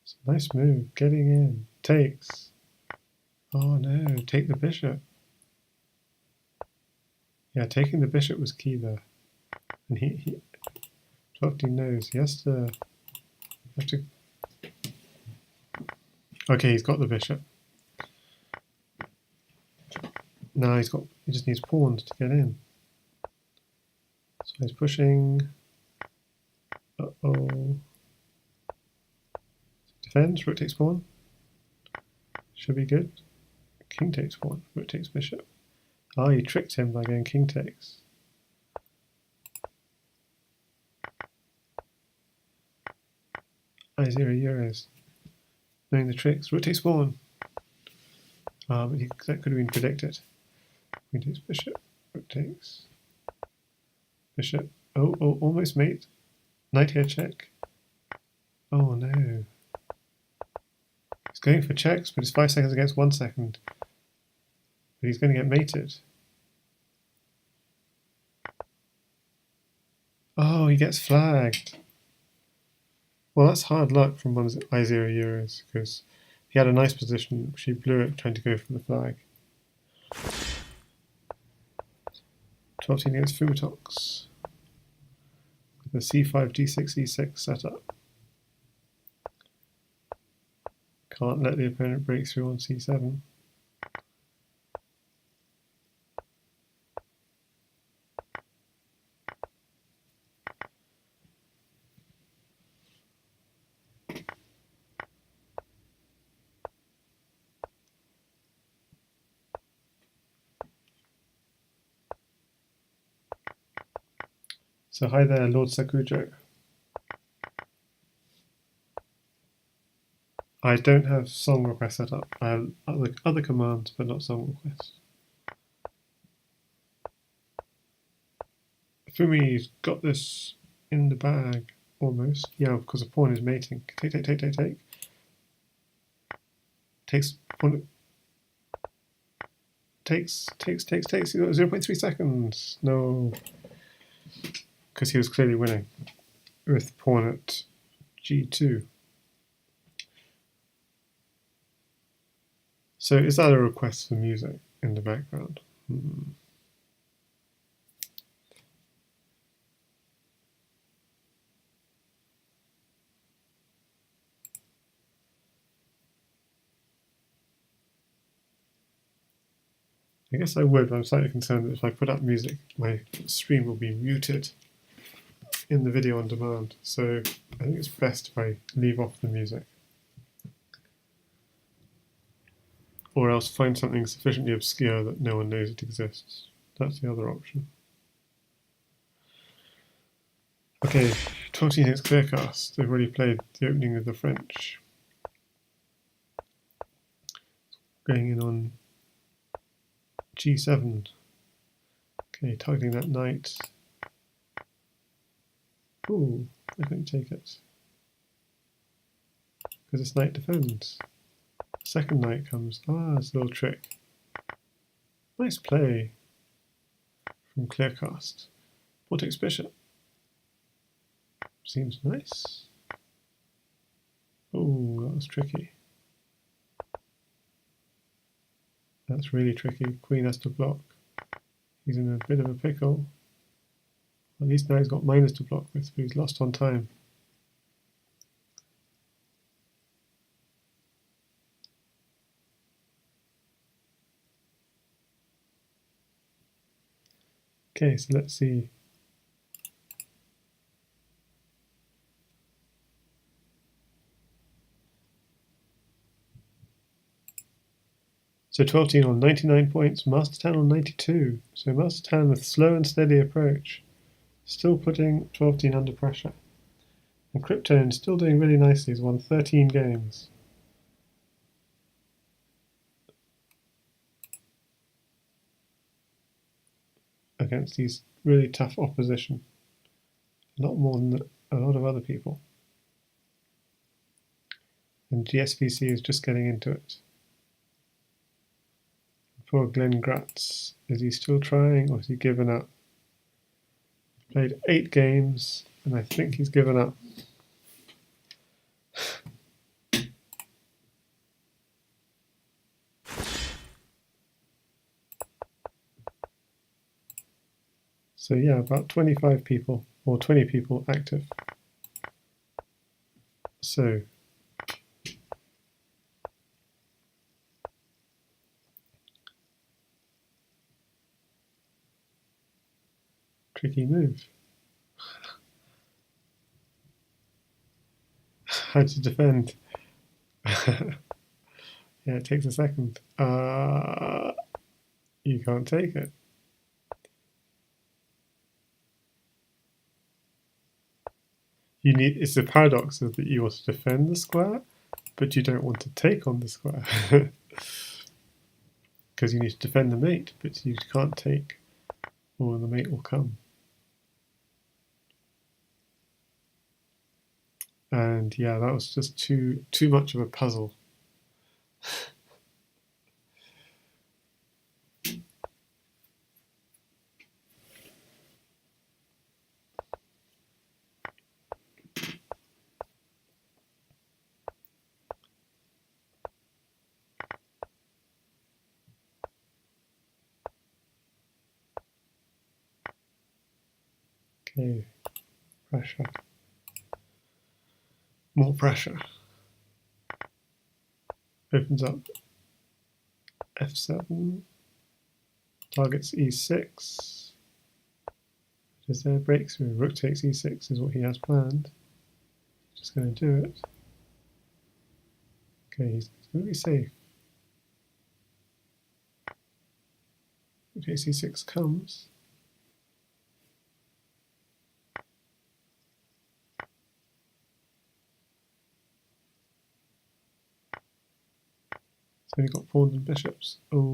It's a nice move. Getting in. Takes. Oh no, take the bishop. Yeah, taking the bishop was key there. And he 12 knows he has to. Okay, he's got the bishop. Now he just needs pawns to get in. So he's pushing. Uh-oh. Defends, rook takes pawn. Should be good. King takes pawn, rook takes bishop. Oh, you tricked him by going king takes. I0 euros. Knowing the tricks. Rook takes pawn. But that could have been predicted. Queen takes bishop. Rook takes bishop. Oh, almost mate. Knight here check. Oh no. He's going for checks, but it's 5 seconds against 1 second. But he's going to get mated. Oh, he gets flagged. Well, that's hard luck from one's I0 euros, because he had a nice position. She blew it trying to go for the flag. 12 against Fumitox. The c5, d6, e6 setup. Can't let the opponent break through on c7. So hi there, Lord Sakujo. I don't have song request set up. I have other commands, but not song request. Fumi's got this in the bag, almost. Yeah, because the pawn is mating. Take. Takes pawn. Takes. He's got 0.3 seconds. No. Because he was clearly winning with pawn at g2. So is that a request for music in the background? I guess I would, but I'm slightly concerned that if I put up music, my stream will be muted in the video on demand. So I think it's best if I leave off the music. Or else find something sufficiently obscure that no one knows it exists. That's the other option. Okay, 12 against Clearcast. They've already played the opening of the French. Going in on g7. Okay, targeting that knight. Ooh, I couldn't take it. Because this knight defends. Second knight comes. Ah, it's a little trick. Nice play from Clearcast. Pawn takes bishop. Seems nice. Oh, that was tricky. That's really tricky. Queen has to block. He's in a bit of a pickle. At least now he's got minors to block with, but he's lost on time. Okay, so let's see. So 12-10 on 99 points, Master Tan on 92. So Master Tan with slow and steady approach, still putting 12-10 under pressure. And Kryptone still doing really nicely. He's won 13 games. Against these really tough opposition. A lot more than a lot of other people. And GSVC is just getting into it. Poor Glenn Gratz. Is he still trying or has he given up? Played 8 games and I think he's given up. So yeah, about 25 people or 20 people active. So tricky move. How to defend? Yeah, it takes a second. You can't take it. You need. It's the paradox is that you want to defend the square, but you don't want to take on the square because you need to defend the mate, but you can't take, or the mate will come. And yeah, that was just too much of a puzzle. Okay, pressure. More pressure. Opens up f7. Targets e6. Is there a breakthrough? Rook takes e6 is what he has planned. Just going to do it. Okay, he's going to be safe. Rook takes e6 comes. So we've got pawns and bishops. Oh,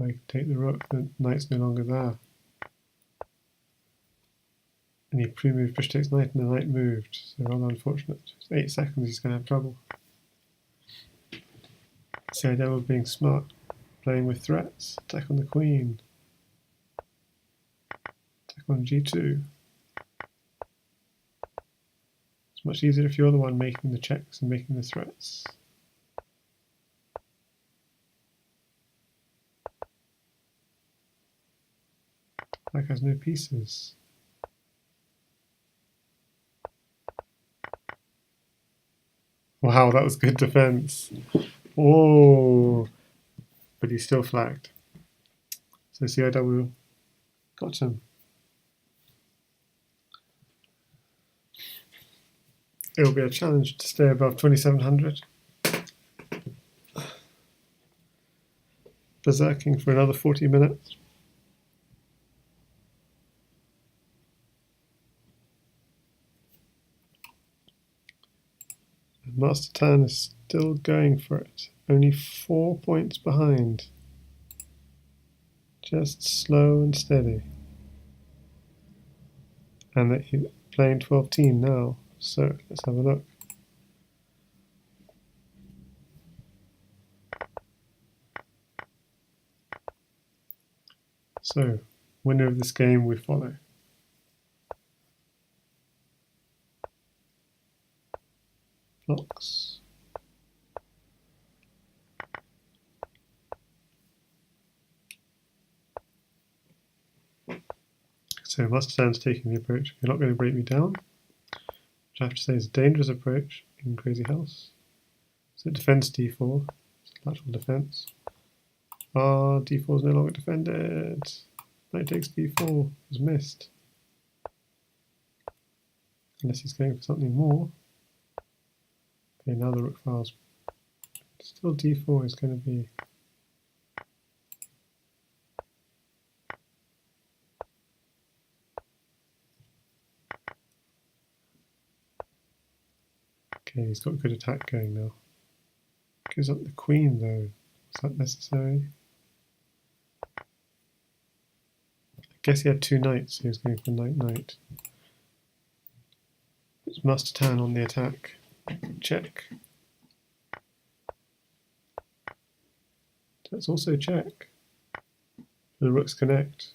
I can take the rook, the knight's no longer there. And he pre-moved bishop takes knight and the knight moved. So rather unfortunate. 8 seconds he's going to have trouble. So Devil being smart, playing with threats. Attack on the queen. Attack on g2. It's much easier if you're the one making the checks and making the threats. Black has no pieces. Wow, that was good defense. Oh, but he's still flagged. So CIW got him. It will be a challenge to stay above 2700. Berserking for another 40 minutes. Master Tan is still going for it. Only 4 points behind. Just slow and steady. And that he's playing 12-10 now. So let's have a look. So, winner of this game we follow. Blocks. So Mastertan's taking the approach, you're not going to break me down, which I have to say is a dangerous approach in Crazy House. So it defends d4, it's lateral defense. Ah, d4 is no longer defended. Knight takes d4, was missed. Unless he's going for something more. Okay, now the rook files. Still d4 is going to be... Okay, he's got a good attack going now. Gives up the queen though. Is that necessary? I guess he had two knights, so he was going for knight-knight. It's Mastertan on the attack. Check. Let's also check. The rooks connect.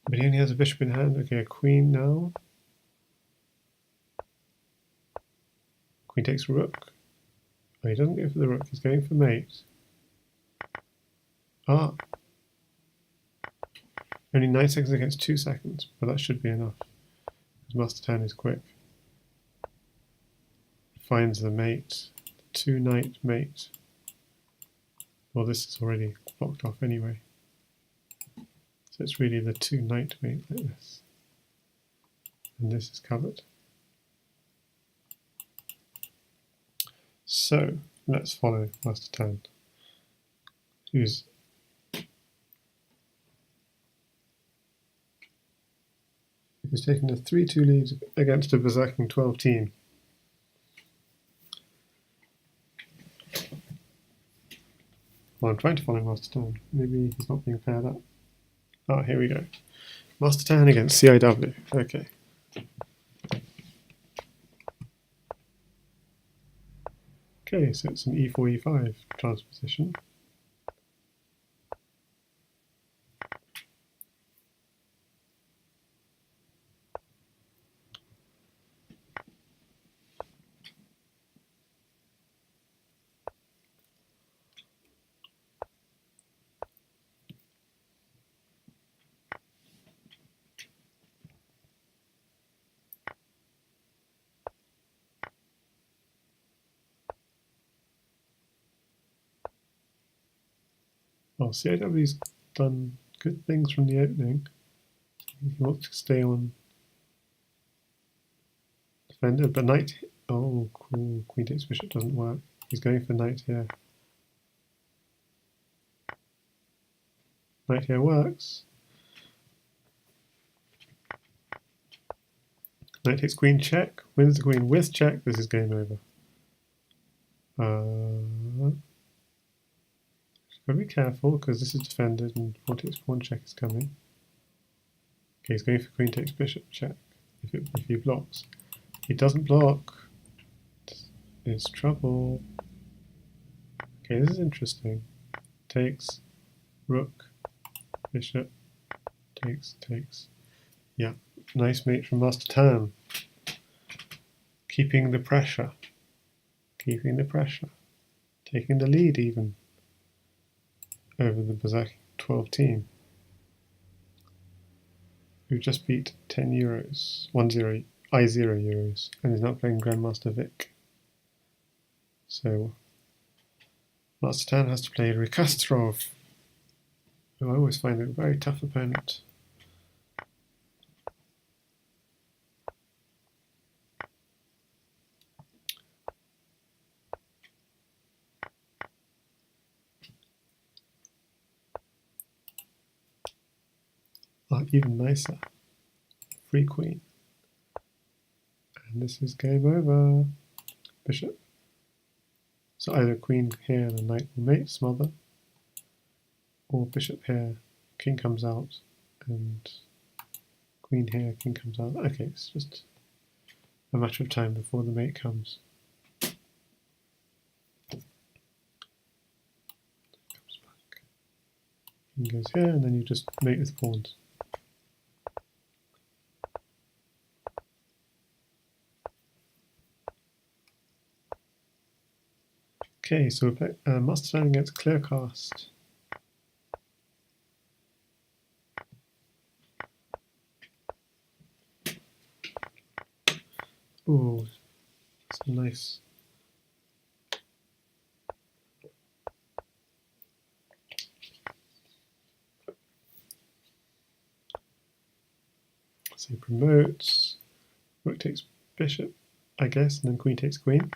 But he only has a bishop in hand. Okay, a queen now. Queen takes rook. Oh, he doesn't go for the rook, he's going for mate. Ah! Only 9 seconds against 2 seconds, but that should be enough. Because Mastertan is quick. Finds the mate. The 2-knight mate. Well, this is already blocked off anyway. So it's really the 2-knight mate like this. And this is covered. So let's follow Mastertan, who's taken a 3-2 lead against a berserking 12 team. Well, I'm trying to follow Mastertan. Maybe he's not being paired up. Ah, here we go. Mastertan against CIW. Okay. Okay, so it's an e4, e5 transposition. Well, CIW's done good things from the opening. He wants to stay on defender, but knight. Oh, cool. Queen takes bishop doesn't work. He's going for knight here. Knight here works. Knight takes queen check. Wins the queen with check. This is game over. Gotta be careful because this is defended and pawn takes pawn check is coming. Okay, he's going for queen takes bishop check. If he blocks, he doesn't block. It's trouble. Okay, this is interesting. Takes rook, bishop, takes. Yeah, nice mate from Mastertan. Keeping the pressure. Keeping the pressure. Taking the lead even over the berserking 12 team, who just beat 10 euros, 1-0, I0 euros, and is now playing Grandmaster Vic. So Mastertan has to play Rikastrov, who I always find a very tough opponent. Even nicer. Free queen. And this is game over. Bishop. So either queen here and a knight will mate, smother, or bishop here, king comes out, and queen here, king comes out. Okay, it's just a matter of time before the mate comes. Comes back. King goes here, and then you just mate with pawns. Okay, so Mastertan against Clearcast. Oh, that's nice. So he promotes. Rook takes bishop, I guess, and then queen takes queen.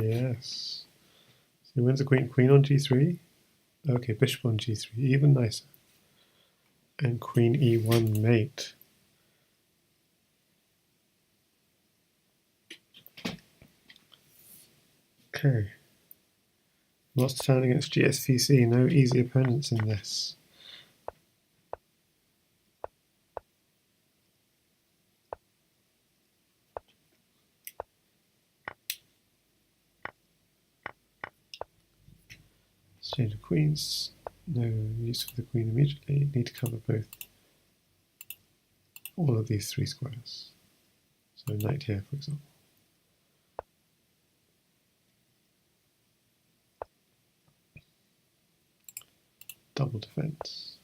Yes. So he wins a queen. Queen on g3. Okay, bishop on g3, even nicer. And queen e1 mate. Okay. Lost turn against GSVC. No easy opponents in this. Exchange of queens. No use for the queen immediately. Need to cover both. All of these three squares. So knight here, for example. Double defense.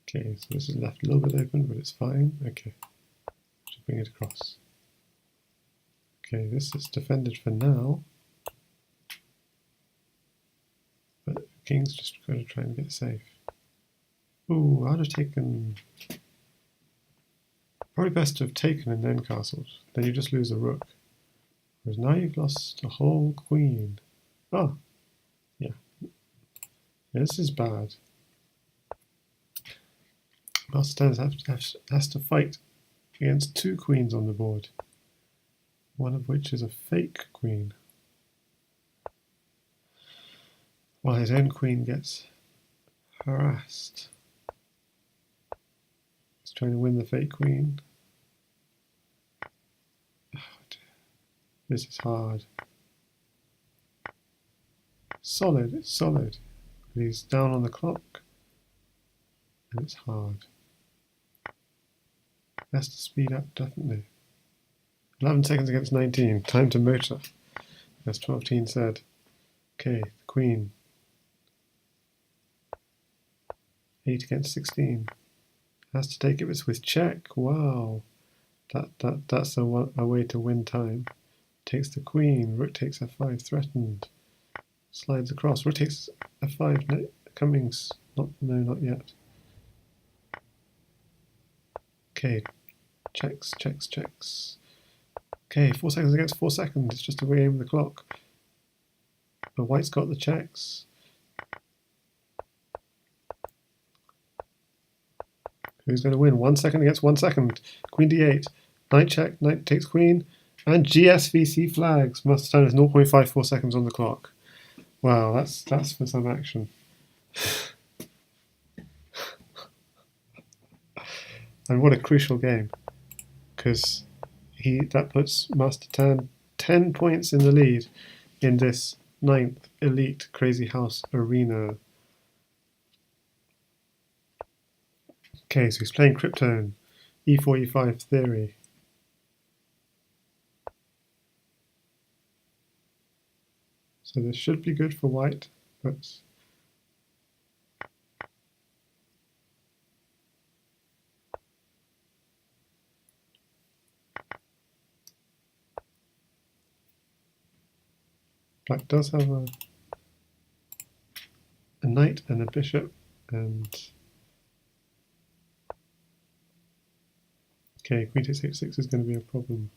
Okay, so this is left a little bit open, but it's fine. Okay, should bring it across. Okay, this is defended for now. But the king's just going to try and get safe. Ooh, I'd have taken... Probably best to have taken and then castled. Then you just lose a rook. Whereas now you've lost a whole queen. Oh, yeah. This is bad. Master has to fight against two queens on the board. One of which is a fake queen. While his own queen gets harassed. He's trying to win the fake queen. Oh, this is hard. Solid, it's solid. But he's down on the clock. And it's hard. Has to speed up, definitely. 11 seconds against 19. Time to motor. As 12-teen said. Okay, the queen. 8 against 16. Has to take it with check. Wow. That's a way to win time. Takes the queen. Rook takes f5. Threatened. Slides across. Rook takes f5. No, Cummings. No, not yet. Okay. Checks. Okay, 4 seconds against 4 seconds. It's just a game of the clock. But white's got the checks. Who's going to win? 1 second against 1 second. Queen d8. Knight check. Knight takes queen. And GSVC flags. Master time is 0.54 seconds on the clock. Wow, that's for some action. And what a crucial game. Because that puts Master Tan 10 points in the lead in this 9th Elite Crazy House Arena. Okay, so he's playing Krypton, e4, e5 theory. So this should be good for white, but black does have a knight and a bishop, and okay, queen takes h6 is going to be a problem.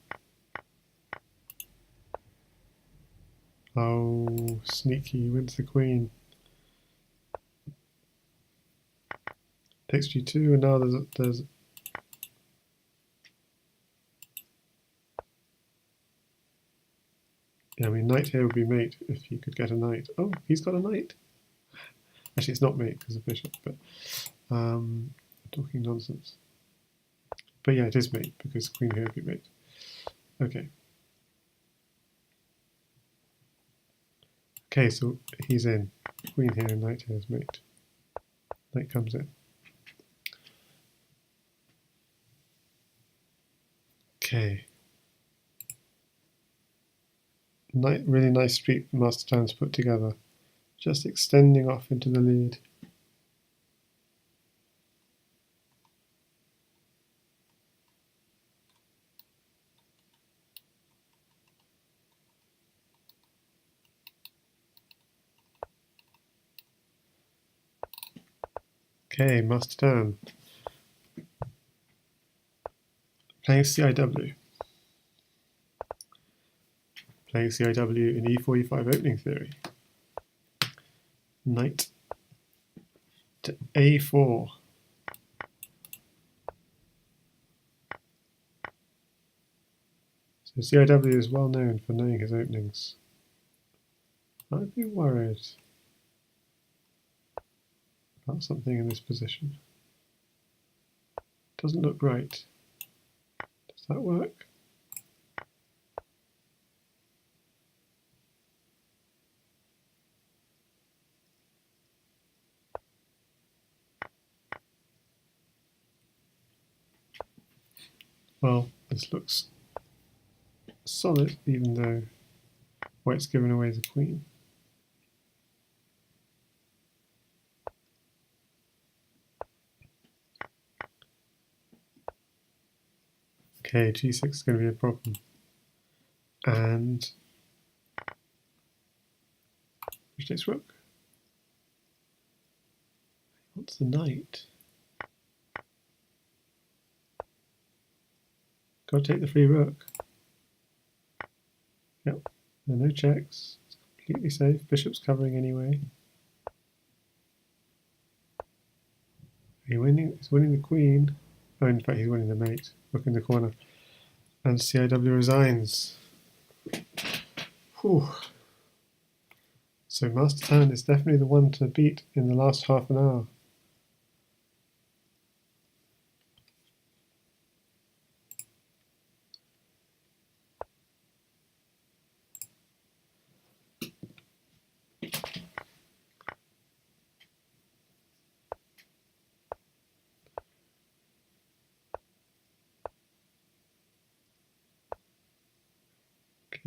Oh, sneaky, wins the queen. Takes g2, and now there's yeah, I mean, knight here would be mate if you could get a knight. Oh, he's got a knight. Actually, it's not mate because of bishop, but talking nonsense. But yeah, it is mate because queen here would be mate. Okay. Okay, so he's in. Queen here and knight here is mate. Knight comes in. Okay. Really nice street Master Tan's put together. Just extending off into the lead. Okay, Master Dan. Playing CIW. Playing CIW in e4, e5 opening theory. Knight to a4. So CIW is well known for knowing his openings. I'd be worried about something in this position. Doesn't look right. Does that work? Well, this looks solid, even though white's given away the queen. Okay, g6 is going to be a problem. And which takes rook. What's the knight? Got to take the free rook. Yep, there are no checks. It's completely safe. Bishop's covering anyway. He's winning the queen. Oh, in fact, he's winning the mate. Rook in the corner. And CIW resigns. Whew. So Master Tan is definitely the one to beat in the last half an hour.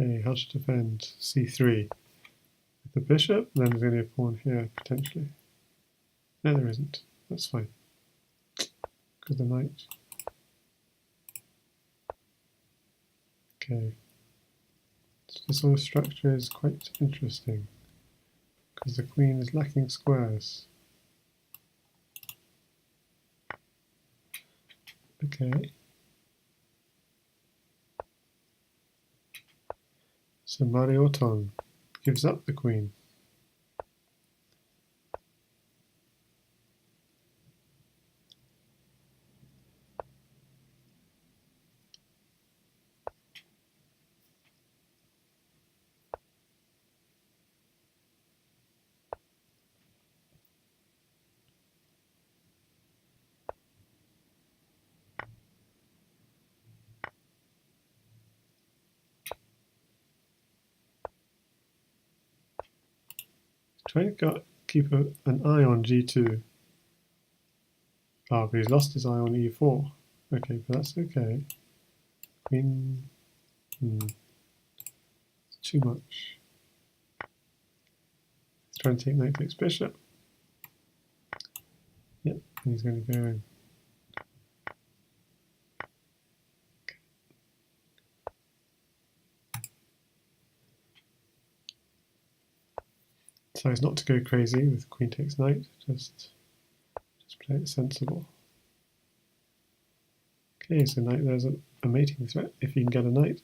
Okay, how to defend c3 with the bishop, and then there's only a pawn here potentially. No, there isn't. That's fine. Because the knight. Okay. So this whole structure is quite interesting because the queen is lacking squares. Okay. So Marioton gives up the queen. Trying to keep an eye on g2. Ah, but he's lost his eye on e4. Okay, but that's okay. Queen. It's too much. He's trying to take knight takes bishop. Yep, and he's going to go in. So as not to go crazy with queen takes knight, just play it sensible. Okay, so knight, there's a mating threat if you can get a knight.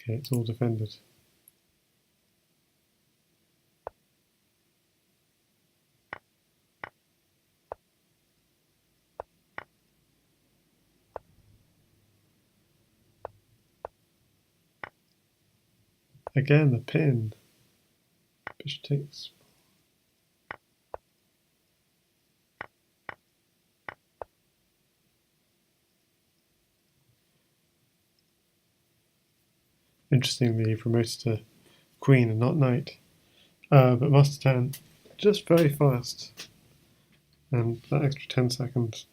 Okay, it's all defended. Again, the pin. Bishop takes. Interestingly, he promoted to queen and not knight. But Master Tan, just very fast. And that extra 10 seconds.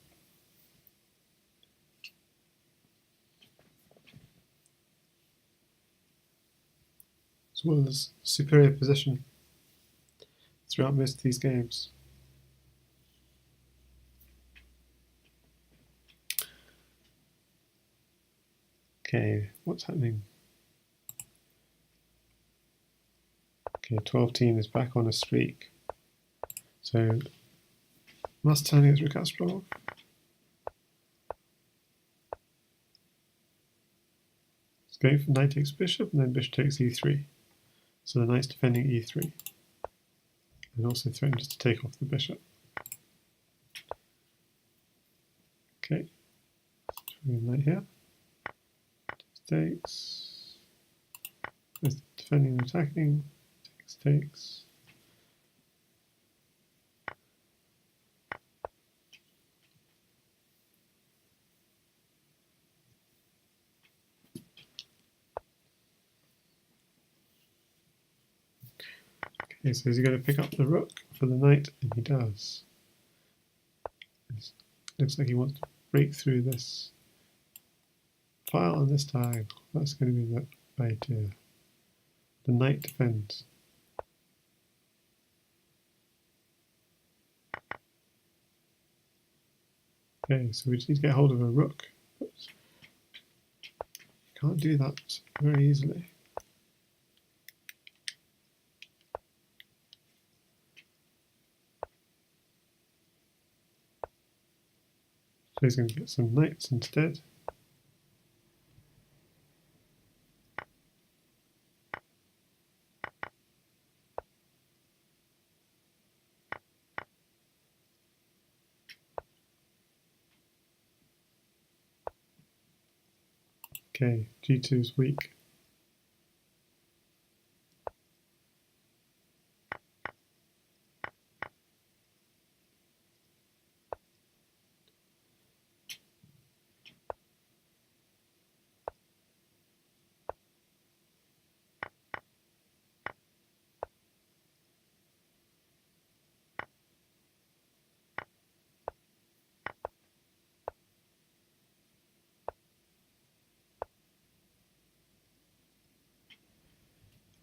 As well as superior position throughout most of these games. Okay, what's happening? Okay, 12 team is back on a streak. So Must turn against Rukasprov. It's going for knight takes bishop, and then bishop takes e3. So the knight's defending e3. And also threatens to take off the bishop. Okay. Knight here. Takes. There's defending and attacking. Takes. Okay, so is he going to pick up the rook for the knight? And he does. It looks like he wants to break through this file on this tile. That's going to be the idea. The knight defends. Okay, so we just need to get hold of a rook. Oops. Can't do that very easily. So he's going to get some knights instead. Okay, G2 is weak.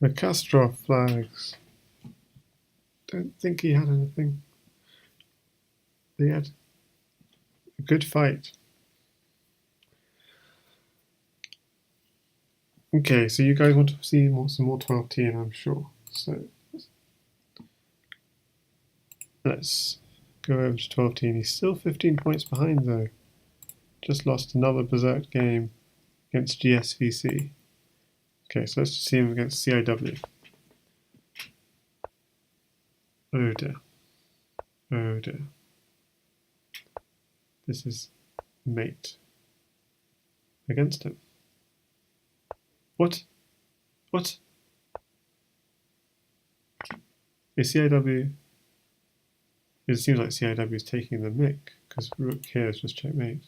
The Kastrov flags. Don't think he had anything. They had a good fight. Okay, so you guys want to see some more 12T, I'm sure. So let's go over to 12T. He's still 15 points behind though. Just lost another Berserk game against GSVC. Okay, so let's just see him against CIW. Oh dear. Oh dear. This is mate against him. What? What? Is CIW... It seems like CIW is taking the mick, because rook here is just checkmate.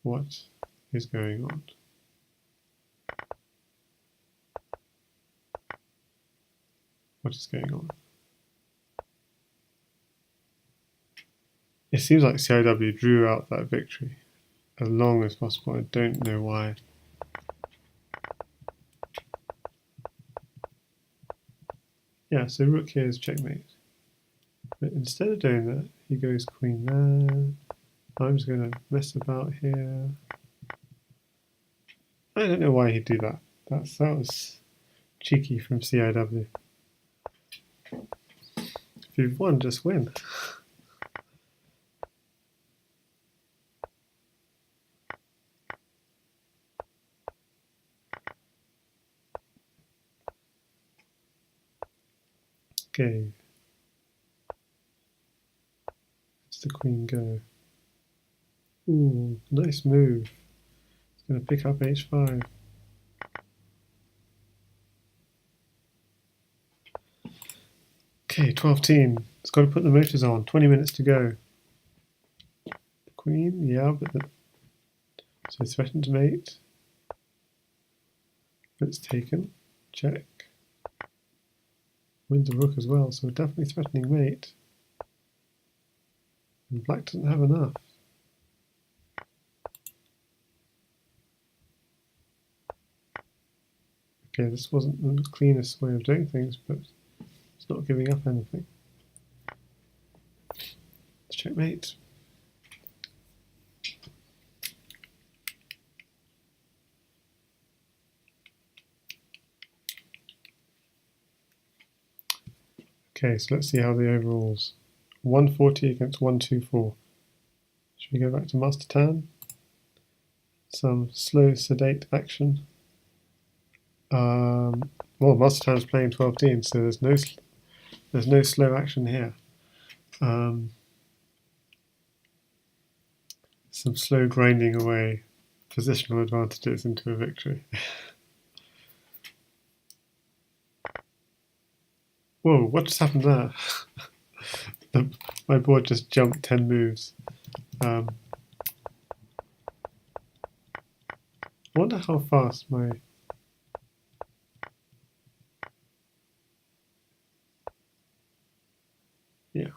What is going on? What is going on? It seems like CIW drew out that victory as long as possible. I don't know why. Yeah, so rook here is checkmate. But instead of doing that, he goes queen there. I'm just going to mess about here. I don't know why he'd do that. That was cheeky from CIW. If you've won, just win. Okay. Let's the queen go. Ooh, nice move. It's going to pick up h5. Okay, 12 team. It's got to put the motors on. 20 minutes to go. The queen, yeah, but so threatened mate. But it's taken. Check. Wins the rook as well, so definitely threatening mate. And black doesn't have enough. Okay, this wasn't the cleanest way of doing things, but it's not giving up anything. Let's checkmate. Okay, so let's see how the overalls 140 against 124. Should we go back to Master Tan? Some slow, sedate action. Well, Master Tan's playing 12-team, so there's no slow action here. Some slow grinding away positional advantages into a victory. Whoa, what just happened there? My board just jumped 10 moves. I wonder how fast my... Yeah.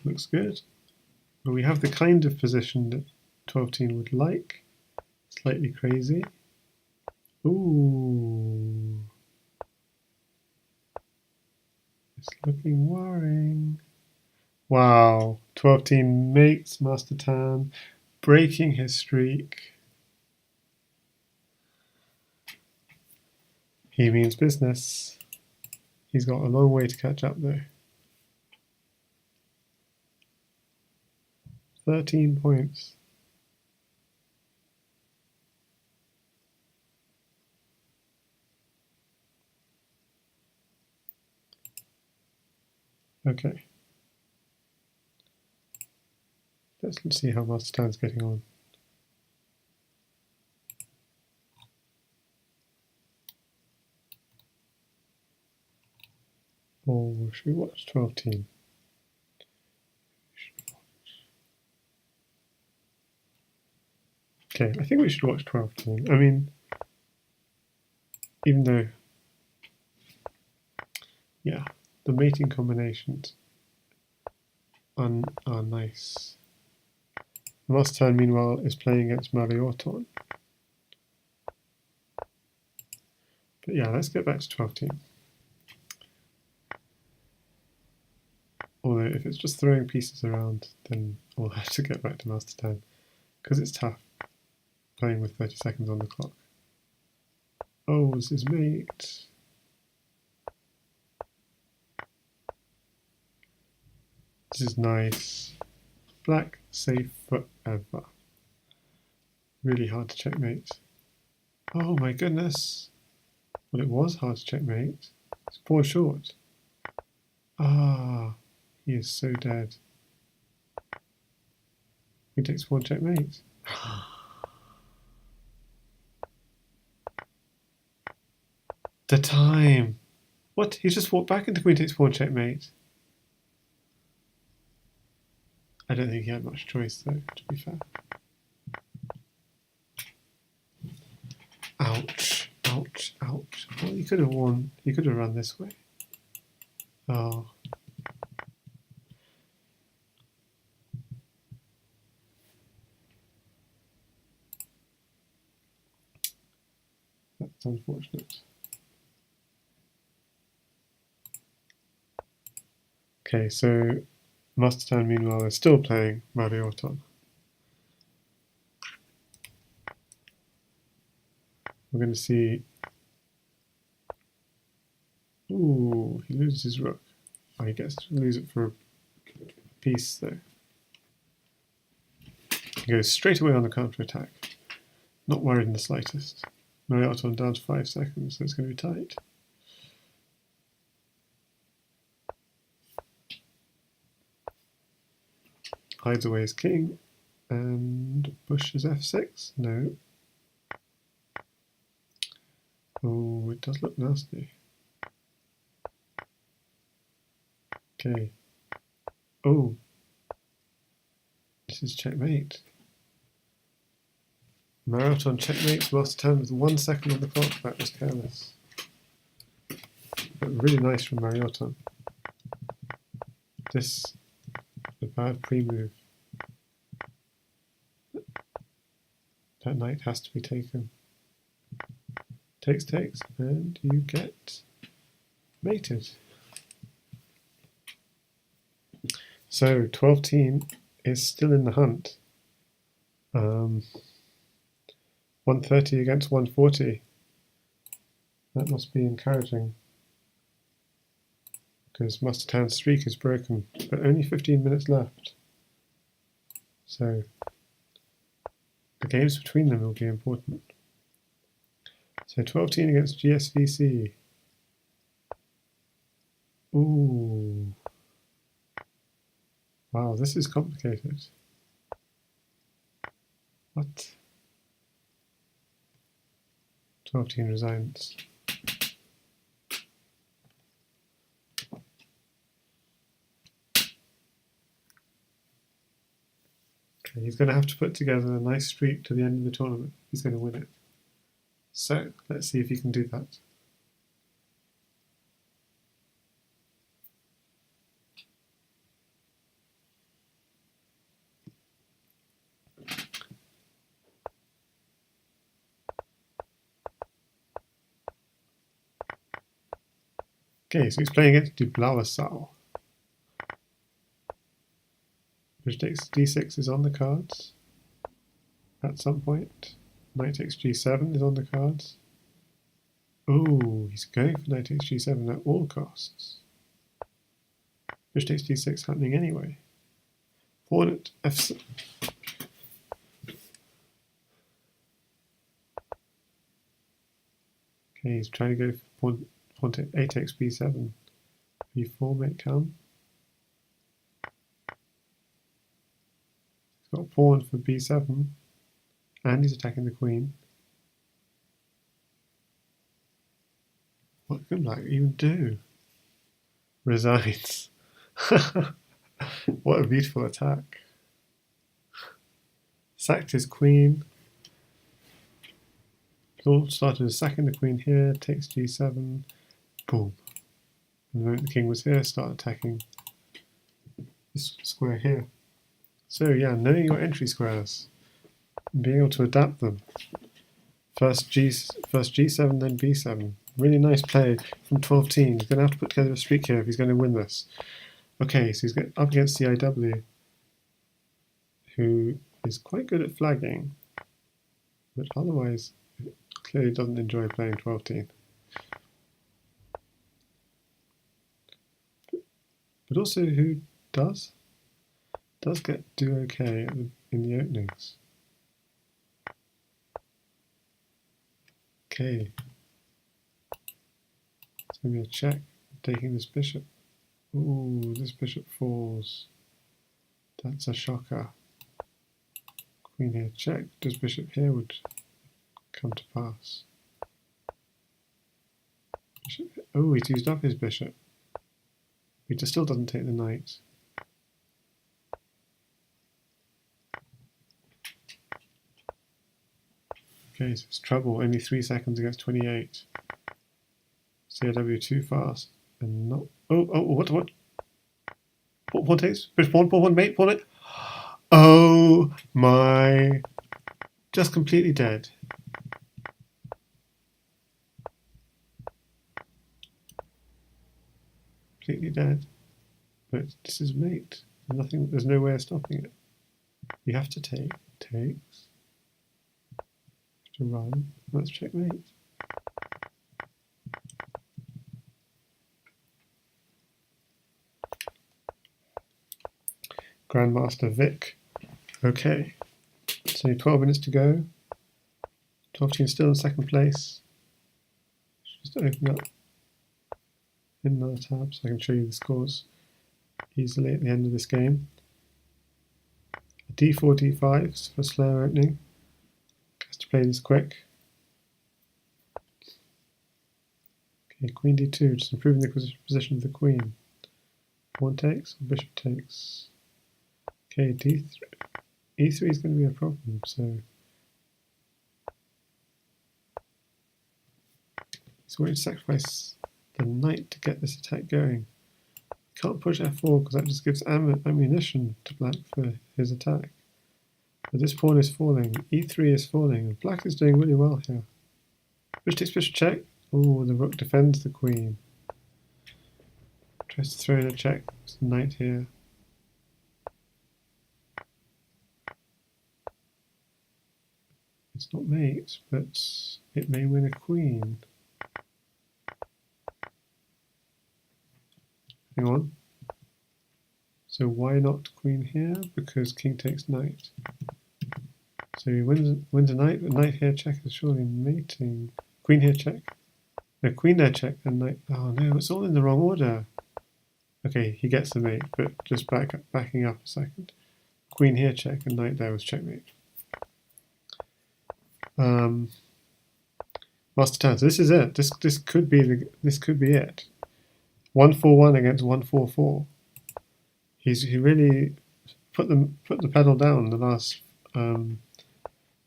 Looks good. But we have the kind of position that 12-team would like. Slightly crazy. Ooh. It's looking worrying. Wow. 12-team mates Master Tan, breaking his streak. He means business. He's got a long way to catch up though. 13 points. Okay. Let's see how Master Tan's getting on. Or should we watch 12-team? Okay, I think we should watch 12-team. I mean, even though, yeah, the mating combinations are nice. Master Tan, meanwhile, is playing against Marioton. But yeah, let's get back to 12-team. Although if it's just throwing pieces around, then we'll have to get back to Master Tan, because it's tough playing with 30 seconds on the clock. Oh, this is mate. This is nice. Black safe forever. Really hard to checkmate. Oh my goodness. Well, it was hard to checkmate. It's pawn short. Ah, he is so dead. He takes pawn checkmate. The time. What? He just walked back into queen takes pawn checkmate. I don't think he had much choice though, to be fair. Ouch, ouch, ouch. Well, he could have won. He could have run this way. Oh. That's unfortunate. Okay, so Master Tan, meanwhile, is still playing Marioton. We're going to see... Ooh, he loses his rook. Oh, he gets to lose it for a piece, though. He goes straight away on the counter-attack. Not worried in the slightest. Marioton down to 5 seconds, so it's going to be tight. Hides away his king, and pushes f6. No. Oh, it does look nasty. Okay. Oh. This is checkmate. Marioton checkmates Master Tan with 1 second on the clock. That was careless. But really nice from Marioton. This a bad pre-move. That knight has to be taken. Takes, and you get mated. So 12-team is still in the hunt. 130 against 140. That must be encouraging. because Master Tan's streak is broken, but only 15 minutes left. So the games between them will be important. So 12-10 against GSVC. Ooh. Wow, this is complicated. What? 12-10 resigns. Okay, he's going to have to put together a nice streak to the end of the tournament. He's going to win it. So let's see if he can do that. Okay, so he's playing against Die Blaue Sau. Bishop takes d6 is on the cards at some point. Knight takes g7 is on the cards. Oh, he's going for knight takes g7 at all costs. Bishop takes d6 happening anyway. Pawn at f7. Okay, he's trying to go for pawn to a takes b7. b4 may come. He's got a pawn for b7, and he's attacking the queen. What can Black even do? Resigns. What a beautiful attack. Sacked his queen. Started sacking the queen here, takes g7, boom. And the moment the king was here, start attacking this square here. So yeah, knowing your entry squares, and being able to adapt them. First g7, then b7. Really nice play from 12-10. He's going to have to put together a streak here if he's going to win this. Okay, so he's up against CIW, who is quite good at flagging, but otherwise clearly doesn't enjoy playing 12-10. But also who does do okay in the openings. Okay. It's going to be a check, taking this bishop. Ooh, this bishop falls. That's a shocker. Queen here check. Does bishop here would come to pass. Bishop. Oh, he's used up his bishop. He still doesn't take the knight. Okay, so it's trouble. Only 3 seconds against 28. CIW too fast. And not. Oh, what? Pawn takes. Bishop pawn, mate, pawn it. Oh my. Just completely dead. Completely dead. But this is mate. There's no way of stopping it. You have to take. Takes. To run. Let's checkmate. Grandmaster Vic. Okay. So 12 minutes to go. 12-10 still in second place. Just open up in another tab so I can show you the scores easily at the end of this game. D4, D5 for slow opening. Has to play this quick. Okay, Queen D2, just improving the position of the queen. Pawn takes, or bishop takes. Okay, D3. E3 is going to be a problem, so he's going to sacrifice the knight to get this attack going. Can't push F4 because that just gives ammunition to Black for his attack. But this pawn is falling, E3 is falling, and Black is doing really well here. Bishop takes bishop check. Oh, the rook defends the queen. Tries to throw in a check. It's the knight here. It's not mate, but it may win a queen. Hang on. So why not queen here? Because king takes knight. So he wins a knight, but knight here check is surely mating. Queen here check. No, queen there check and knight. Oh no, it's all in the wrong order. Okay, he gets the mate, but just backing up a second. Queen here check and knight there was checkmate. Master Tan. So this is it. This could be it. 1-4-1 against 1-4-4. He really put the pedal down the last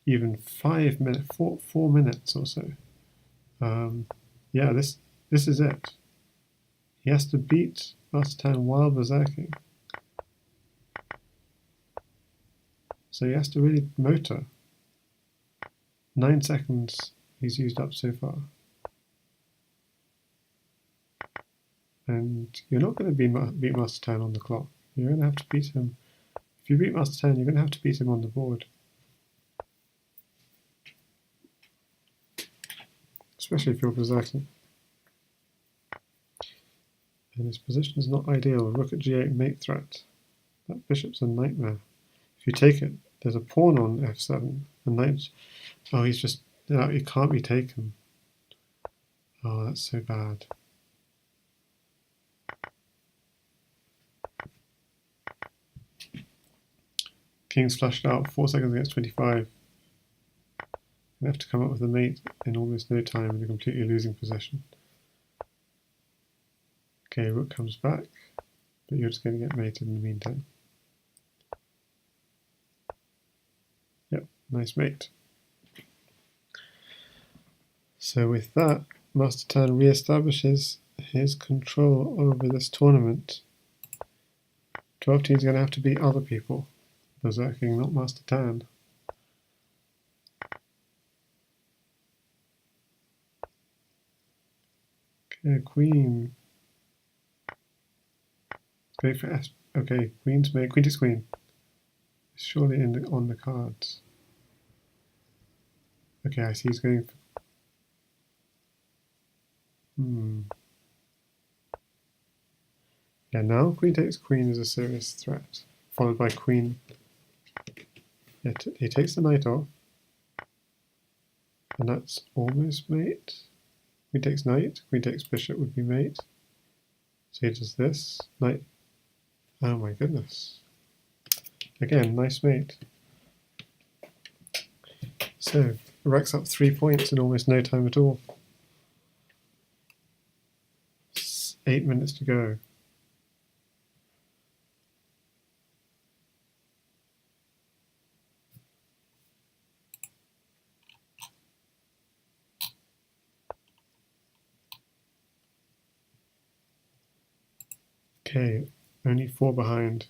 even 5 minutes, 4 minutes or so. Yeah, this is it. He has to beat Master Tan while berserking. So he has to really motor. 9 seconds he's used up so far. And you're not going to beat Master Tan on the clock. You're going to have to beat him. If you beat Master Tan, you're going to have to beat him on the board. Especially if you're berserking. And his position is not ideal. Rook at g8 mate threat. That bishop's a nightmare. If you take it, there's a pawn on f7. The knight. Oh, he's just. No, he can't be taken. Oh, that's so bad. King's flushed out. 4 seconds against 25. You have to come up with a mate in almost no time in a completely losing position. Okay, rook comes back, but you're just going to get mated in the meantime. Yep, nice mate. So with that, Master Tan re-establishes his control over this tournament. 12 teams are going to have to beat other people. Berserking, not Master Tan. Okay, queen. Go for S. Okay, queen's mate. Queen takes queen. Surely on the cards. Okay, I see he's going for. Yeah, now queen takes queen is a serious threat. Followed by queen. Yeah, he takes the knight off. And that's almost mate. Queen takes knight. Queen takes bishop would be mate. So he does this. Knight. Oh my goodness. Again, nice mate. So, racks up 3 points in almost no time at all. 8 minutes to go. Okay, only 4 behind.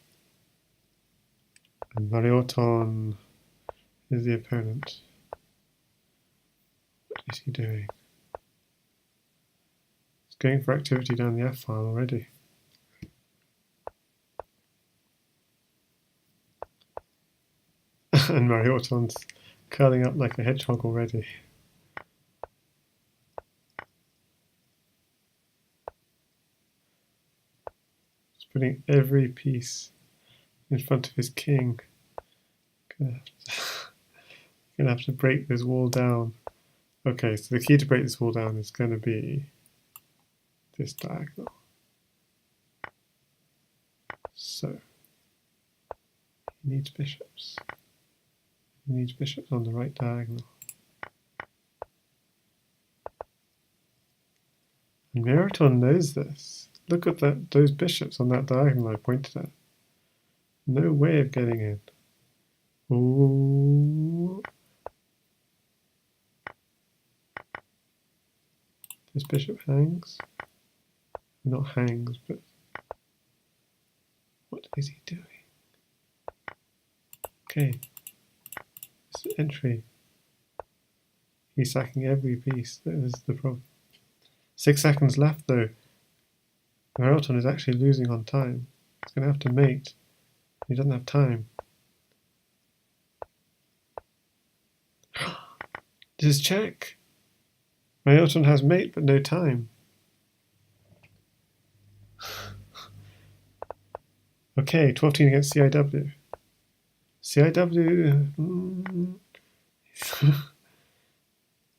And Marioton is the opponent. What is he doing? He's going for activity down the F file already. And Marioton's curling up like a hedgehog already. He's putting every piece in front of his king. Gonna have to break this wall down. Okay, so the key to break this wall down is going to be this diagonal. So, he needs bishops. He needs bishops on the right diagonal. And Marioton knows this. Look at those bishops on that diagonal I pointed at. No way of getting in. Ooh. This bishop hangs. Not hangs, but what is he doing? Okay. This entry. He's sacking every piece. That is the problem. 6 seconds left though. Marioton is actually losing on time. He's going to have to mate. He doesn't have time. This is check. Marioton has mate but no time. Okay, 12-team against CIW. CIW,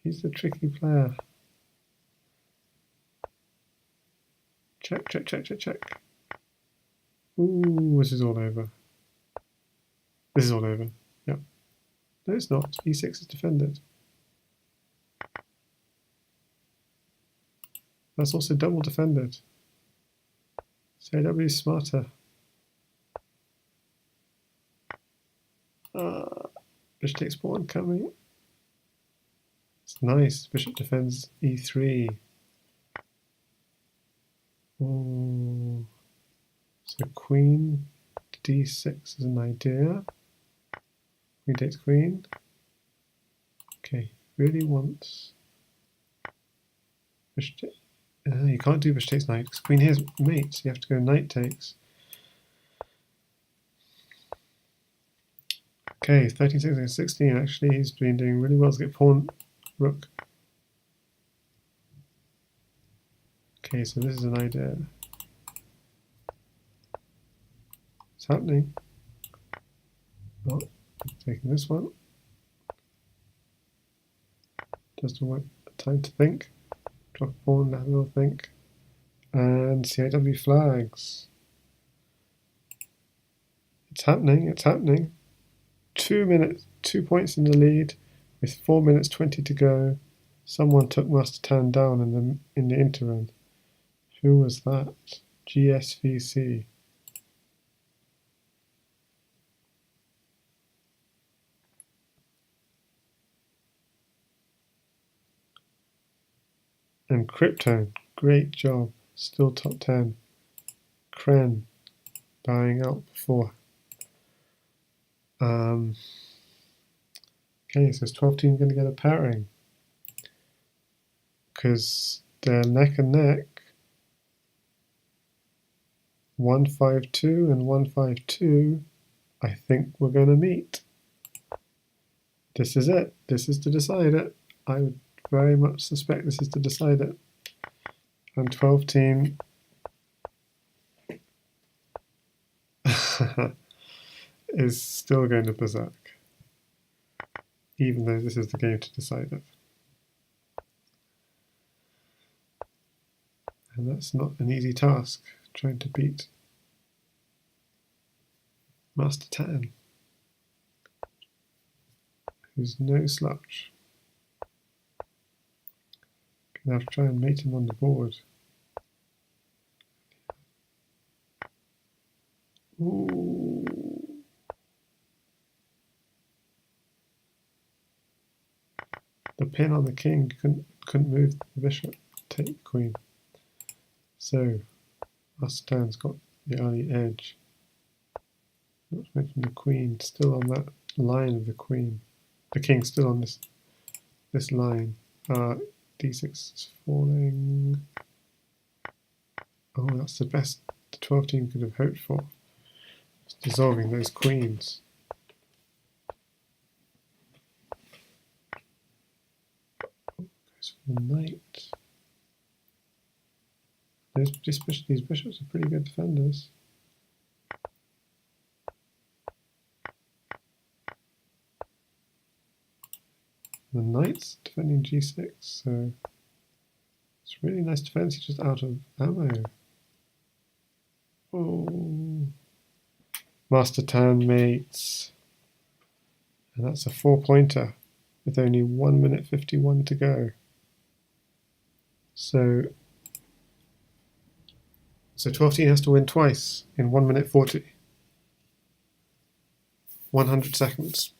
he's a tricky player. Check, check, check, check, check. Ooh, this is all over. This is all over. Yep. No, it's not. E6 is defended. That's also double defended. CIW is smarter. Bishop takes pawn coming. It's nice. Bishop defends e3. Ooh. So queen to d6 is an idea. Queen takes queen. Okay, really wants bishop. You can't do bishop takes knight because queen here's mate, so you have to go knight takes. Okay, 13, 16, 16. Actually, he's been doing really well to get pawn, rook. Okay, so this is an idea. It's happening. Oh, taking this one. Doesn't work. Time to think. Drop a pawn, have a little think. And CIW flags. It's happening, it's happening. 2 minutes, 2 points in the lead with 4 minutes 20 to go. Someone took Master Tan down in the interim. Who was that? GSVC. And Krypton, great job. Still top 10. Kren bowing out before. Okay, so is 12 team going to get a pairing? Because they're neck and neck. 152 and 152. I think we're going to meet. This is it. This is to decide it. I would very much suspect this is to decide it. And 12 team is still going to berserk, even though this is the game to decide it. And that's not an easy task, trying to beat Master Tan, who's no slouch. Gonna have to try and mate him on the board. Ooh. The pin on the king couldn't move the bishop. Take queen. So Master Tan's got the early edge. Not to mention the queen still on that line of the queen. The king's still on this line. D6 is falling. Oh, that's the best the 12 team could have hoped for. Just dissolving those queens. Goes for the knight. These bishops are pretty good defenders. The knight's defending g6, so it's really nice defense. He's just out of ammo. Oh, Master Tan mates, and that's a 4-pointer with only 1 minute 51 to go. So 12 team has to win twice in 1 minute 40. 100 seconds.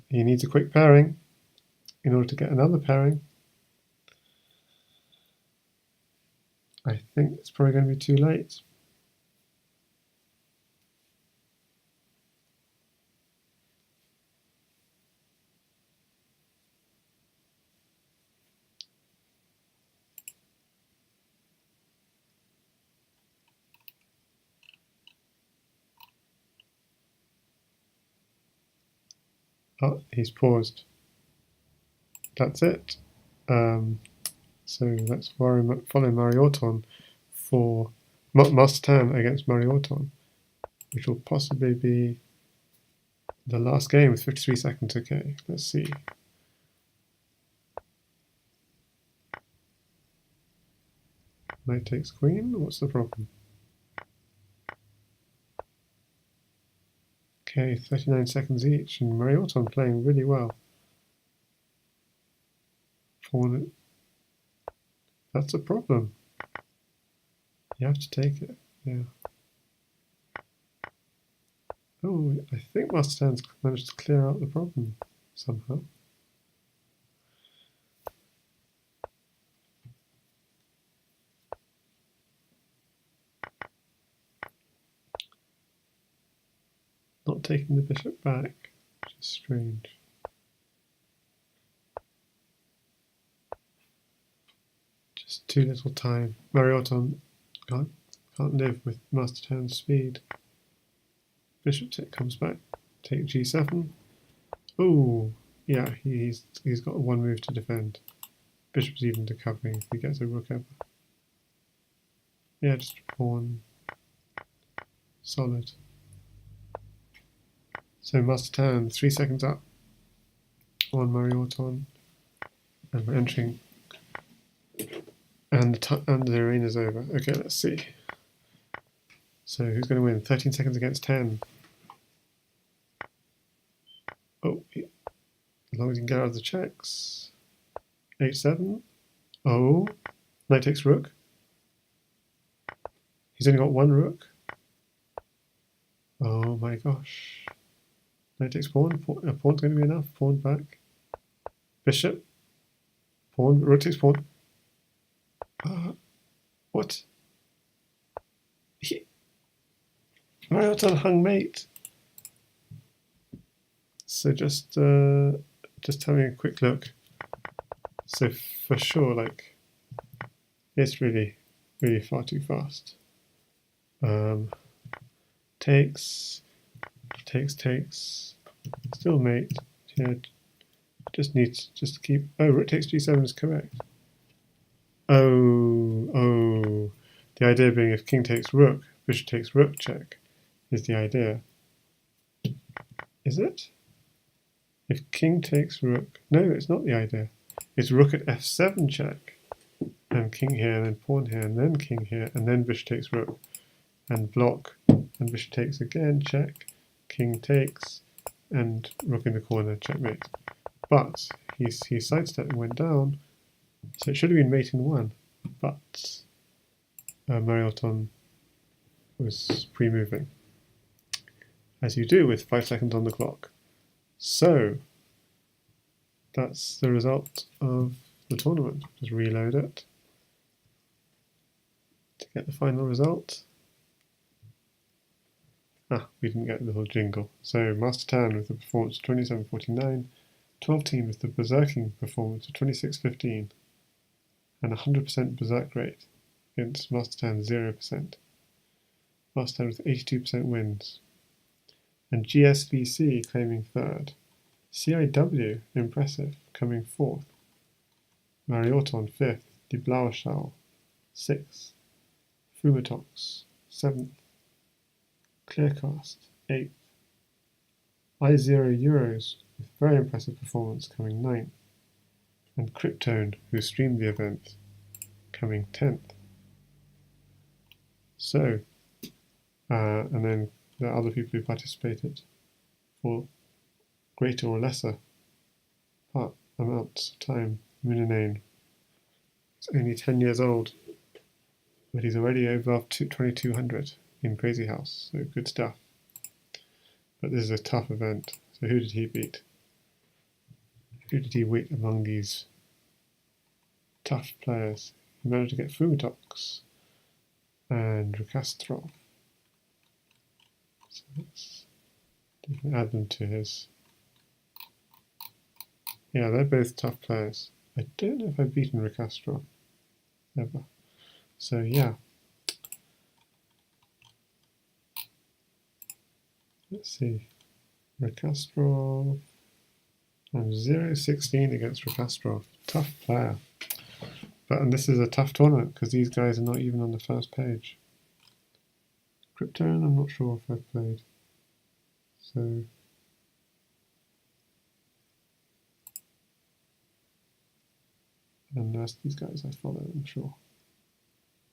He needs a quick pairing in order to get another pairing. I think it's probably going to be too late. Oh, he's paused. That's it. So let's follow Murray Orton for Master Tan against Murray Orton. which will possibly be the last game with 53 seconds. Okay, let's see. Knight takes queen. What's the problem? Okay, 39 seconds each, and Marioton playing really well. Pawn. That's a problem. You have to take it. Yeah. Oh, I think Master Tan's managed to clear out the problem somehow. Not taking the bishop back, which is strange. Just too little time. Marioton can't live with Master Tan's speed. Bishop comes back. Take g7. Oh, yeah, he's got one move to defend. Bishop's even to covering if he gets a rook over. Yeah, just pawn. Solid. So Master Tan, 3 seconds up on Marioton, and we're entering, and the arena's over. Okay, let's see. So who's going to win? 13 seconds against 10. Oh, as long as you can get out of the checks. h7. Oh, knight takes rook. He's only got one rook. Oh my gosh. Knight takes pawn. Pawn's going to be enough. Pawn back. Bishop. Pawn. Rook takes pawn. What? Marioton hung mate. So just having a quick look. So for sure, like, it's really far too fast. Takes. Still mate. Yeah, just needs to keep. Oh, rook takes g7 is correct. Oh. The idea being if king takes rook, bishop takes rook check is the idea. Is it? If king takes rook, no, it's not the idea. It's rook at f7 check, and king here, and then pawn here, and then king here, and then bishop takes rook, and block, and bishop takes again, check, king takes, and rook in the corner, checkmate. But he sidestepped and went down, so it should have been mate in one, but Marioton was pre-moving, as you do with 5 seconds on the clock. So that's the result of the tournament. Just reload it to get the final result. We didn't get the little jingle. So Master Tan with the performance of 27.49, 12 Team with the berserking performance of 26.15, and 100% berserk rate against Master Tan 0%. Master Tan with 82% wins. And GSVC claiming third. CIW, impressive, coming fourth. Marioton fifth. Die Blaue Schau, sixth. Fumatox, seventh. Clearcast, eighth. I0 Euros, with very impressive performance, coming ninth. And Cryptone, who streamed the event, coming 10th. So, and then there are other people who participated for greater or lesser amounts of time. Muninain is only 10 years old, but he's already above 2200 in Crazy House, so good stuff. But this is a tough event. So who did he beat? Who did he beat among these tough players? He managed to get Fumatox and Rikastrov. So you can add them to his. Yeah, they're both tough players. I don't know if I've beaten Rikastrov ever. So yeah. Let's see. Rikastrov. I'm 0-16 against Rikastrov. Tough player. And this is a tough tournament because these guys are not even on the first page. Krypton, I'm not sure if I've played. So and the rest of these guys I follow, I'm sure.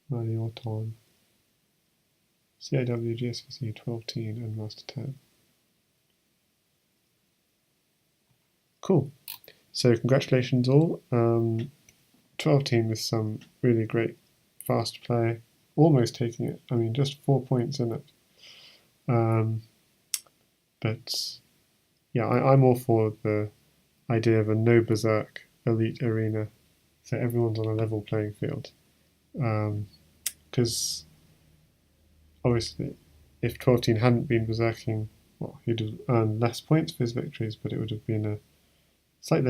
Mario Ton, CIW, GSVC, 12 Teen, and Master Tan. Cool. So congratulations all. 12 Teen with some really great fast play, almost taking it. I mean, just 4 points in it. But yeah, I'm all for the idea of a no berserk elite arena, so everyone's on a level playing field. Because obviously, if 12 Teen hadn't been berserking, well, he'd have earned less points for his victories, but it would have been it's like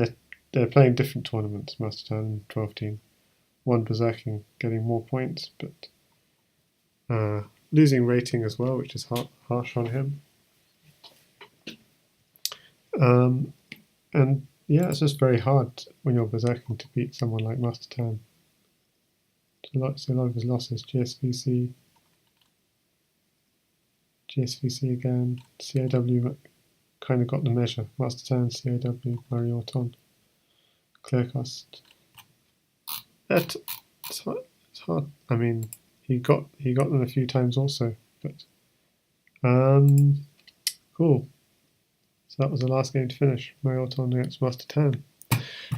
they're playing different tournaments, Master Tan and 12 Teen. One berserking getting more points, but losing rating as well, which is harsh on him. And yeah, it's just very hard when you're berserking to beat someone like Master Tan. So a lot of his losses, GSVC again, CIW kind of got the measure. Master Tan, CIW, Mario Ton, Clear Cost. It's hard. I mean, he got them a few times also, but cool. So that was the last game to finish. Mario Ton against Master Tan.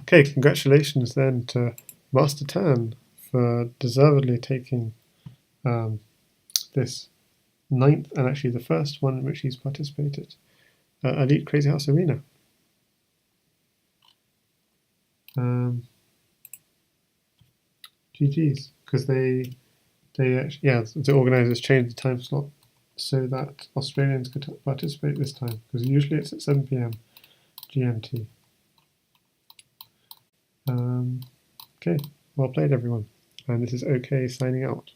Okay, congratulations then to Master Tan for deservedly taking this 9th and actually the first one in which he's participated, Elite Crazy House Arena. GG's, because they actually, yeah, the organisers changed the time slot so that Australians could participate this time, because usually it's at 7 PM GMT. Okay, well played everyone, and this is OK signing out.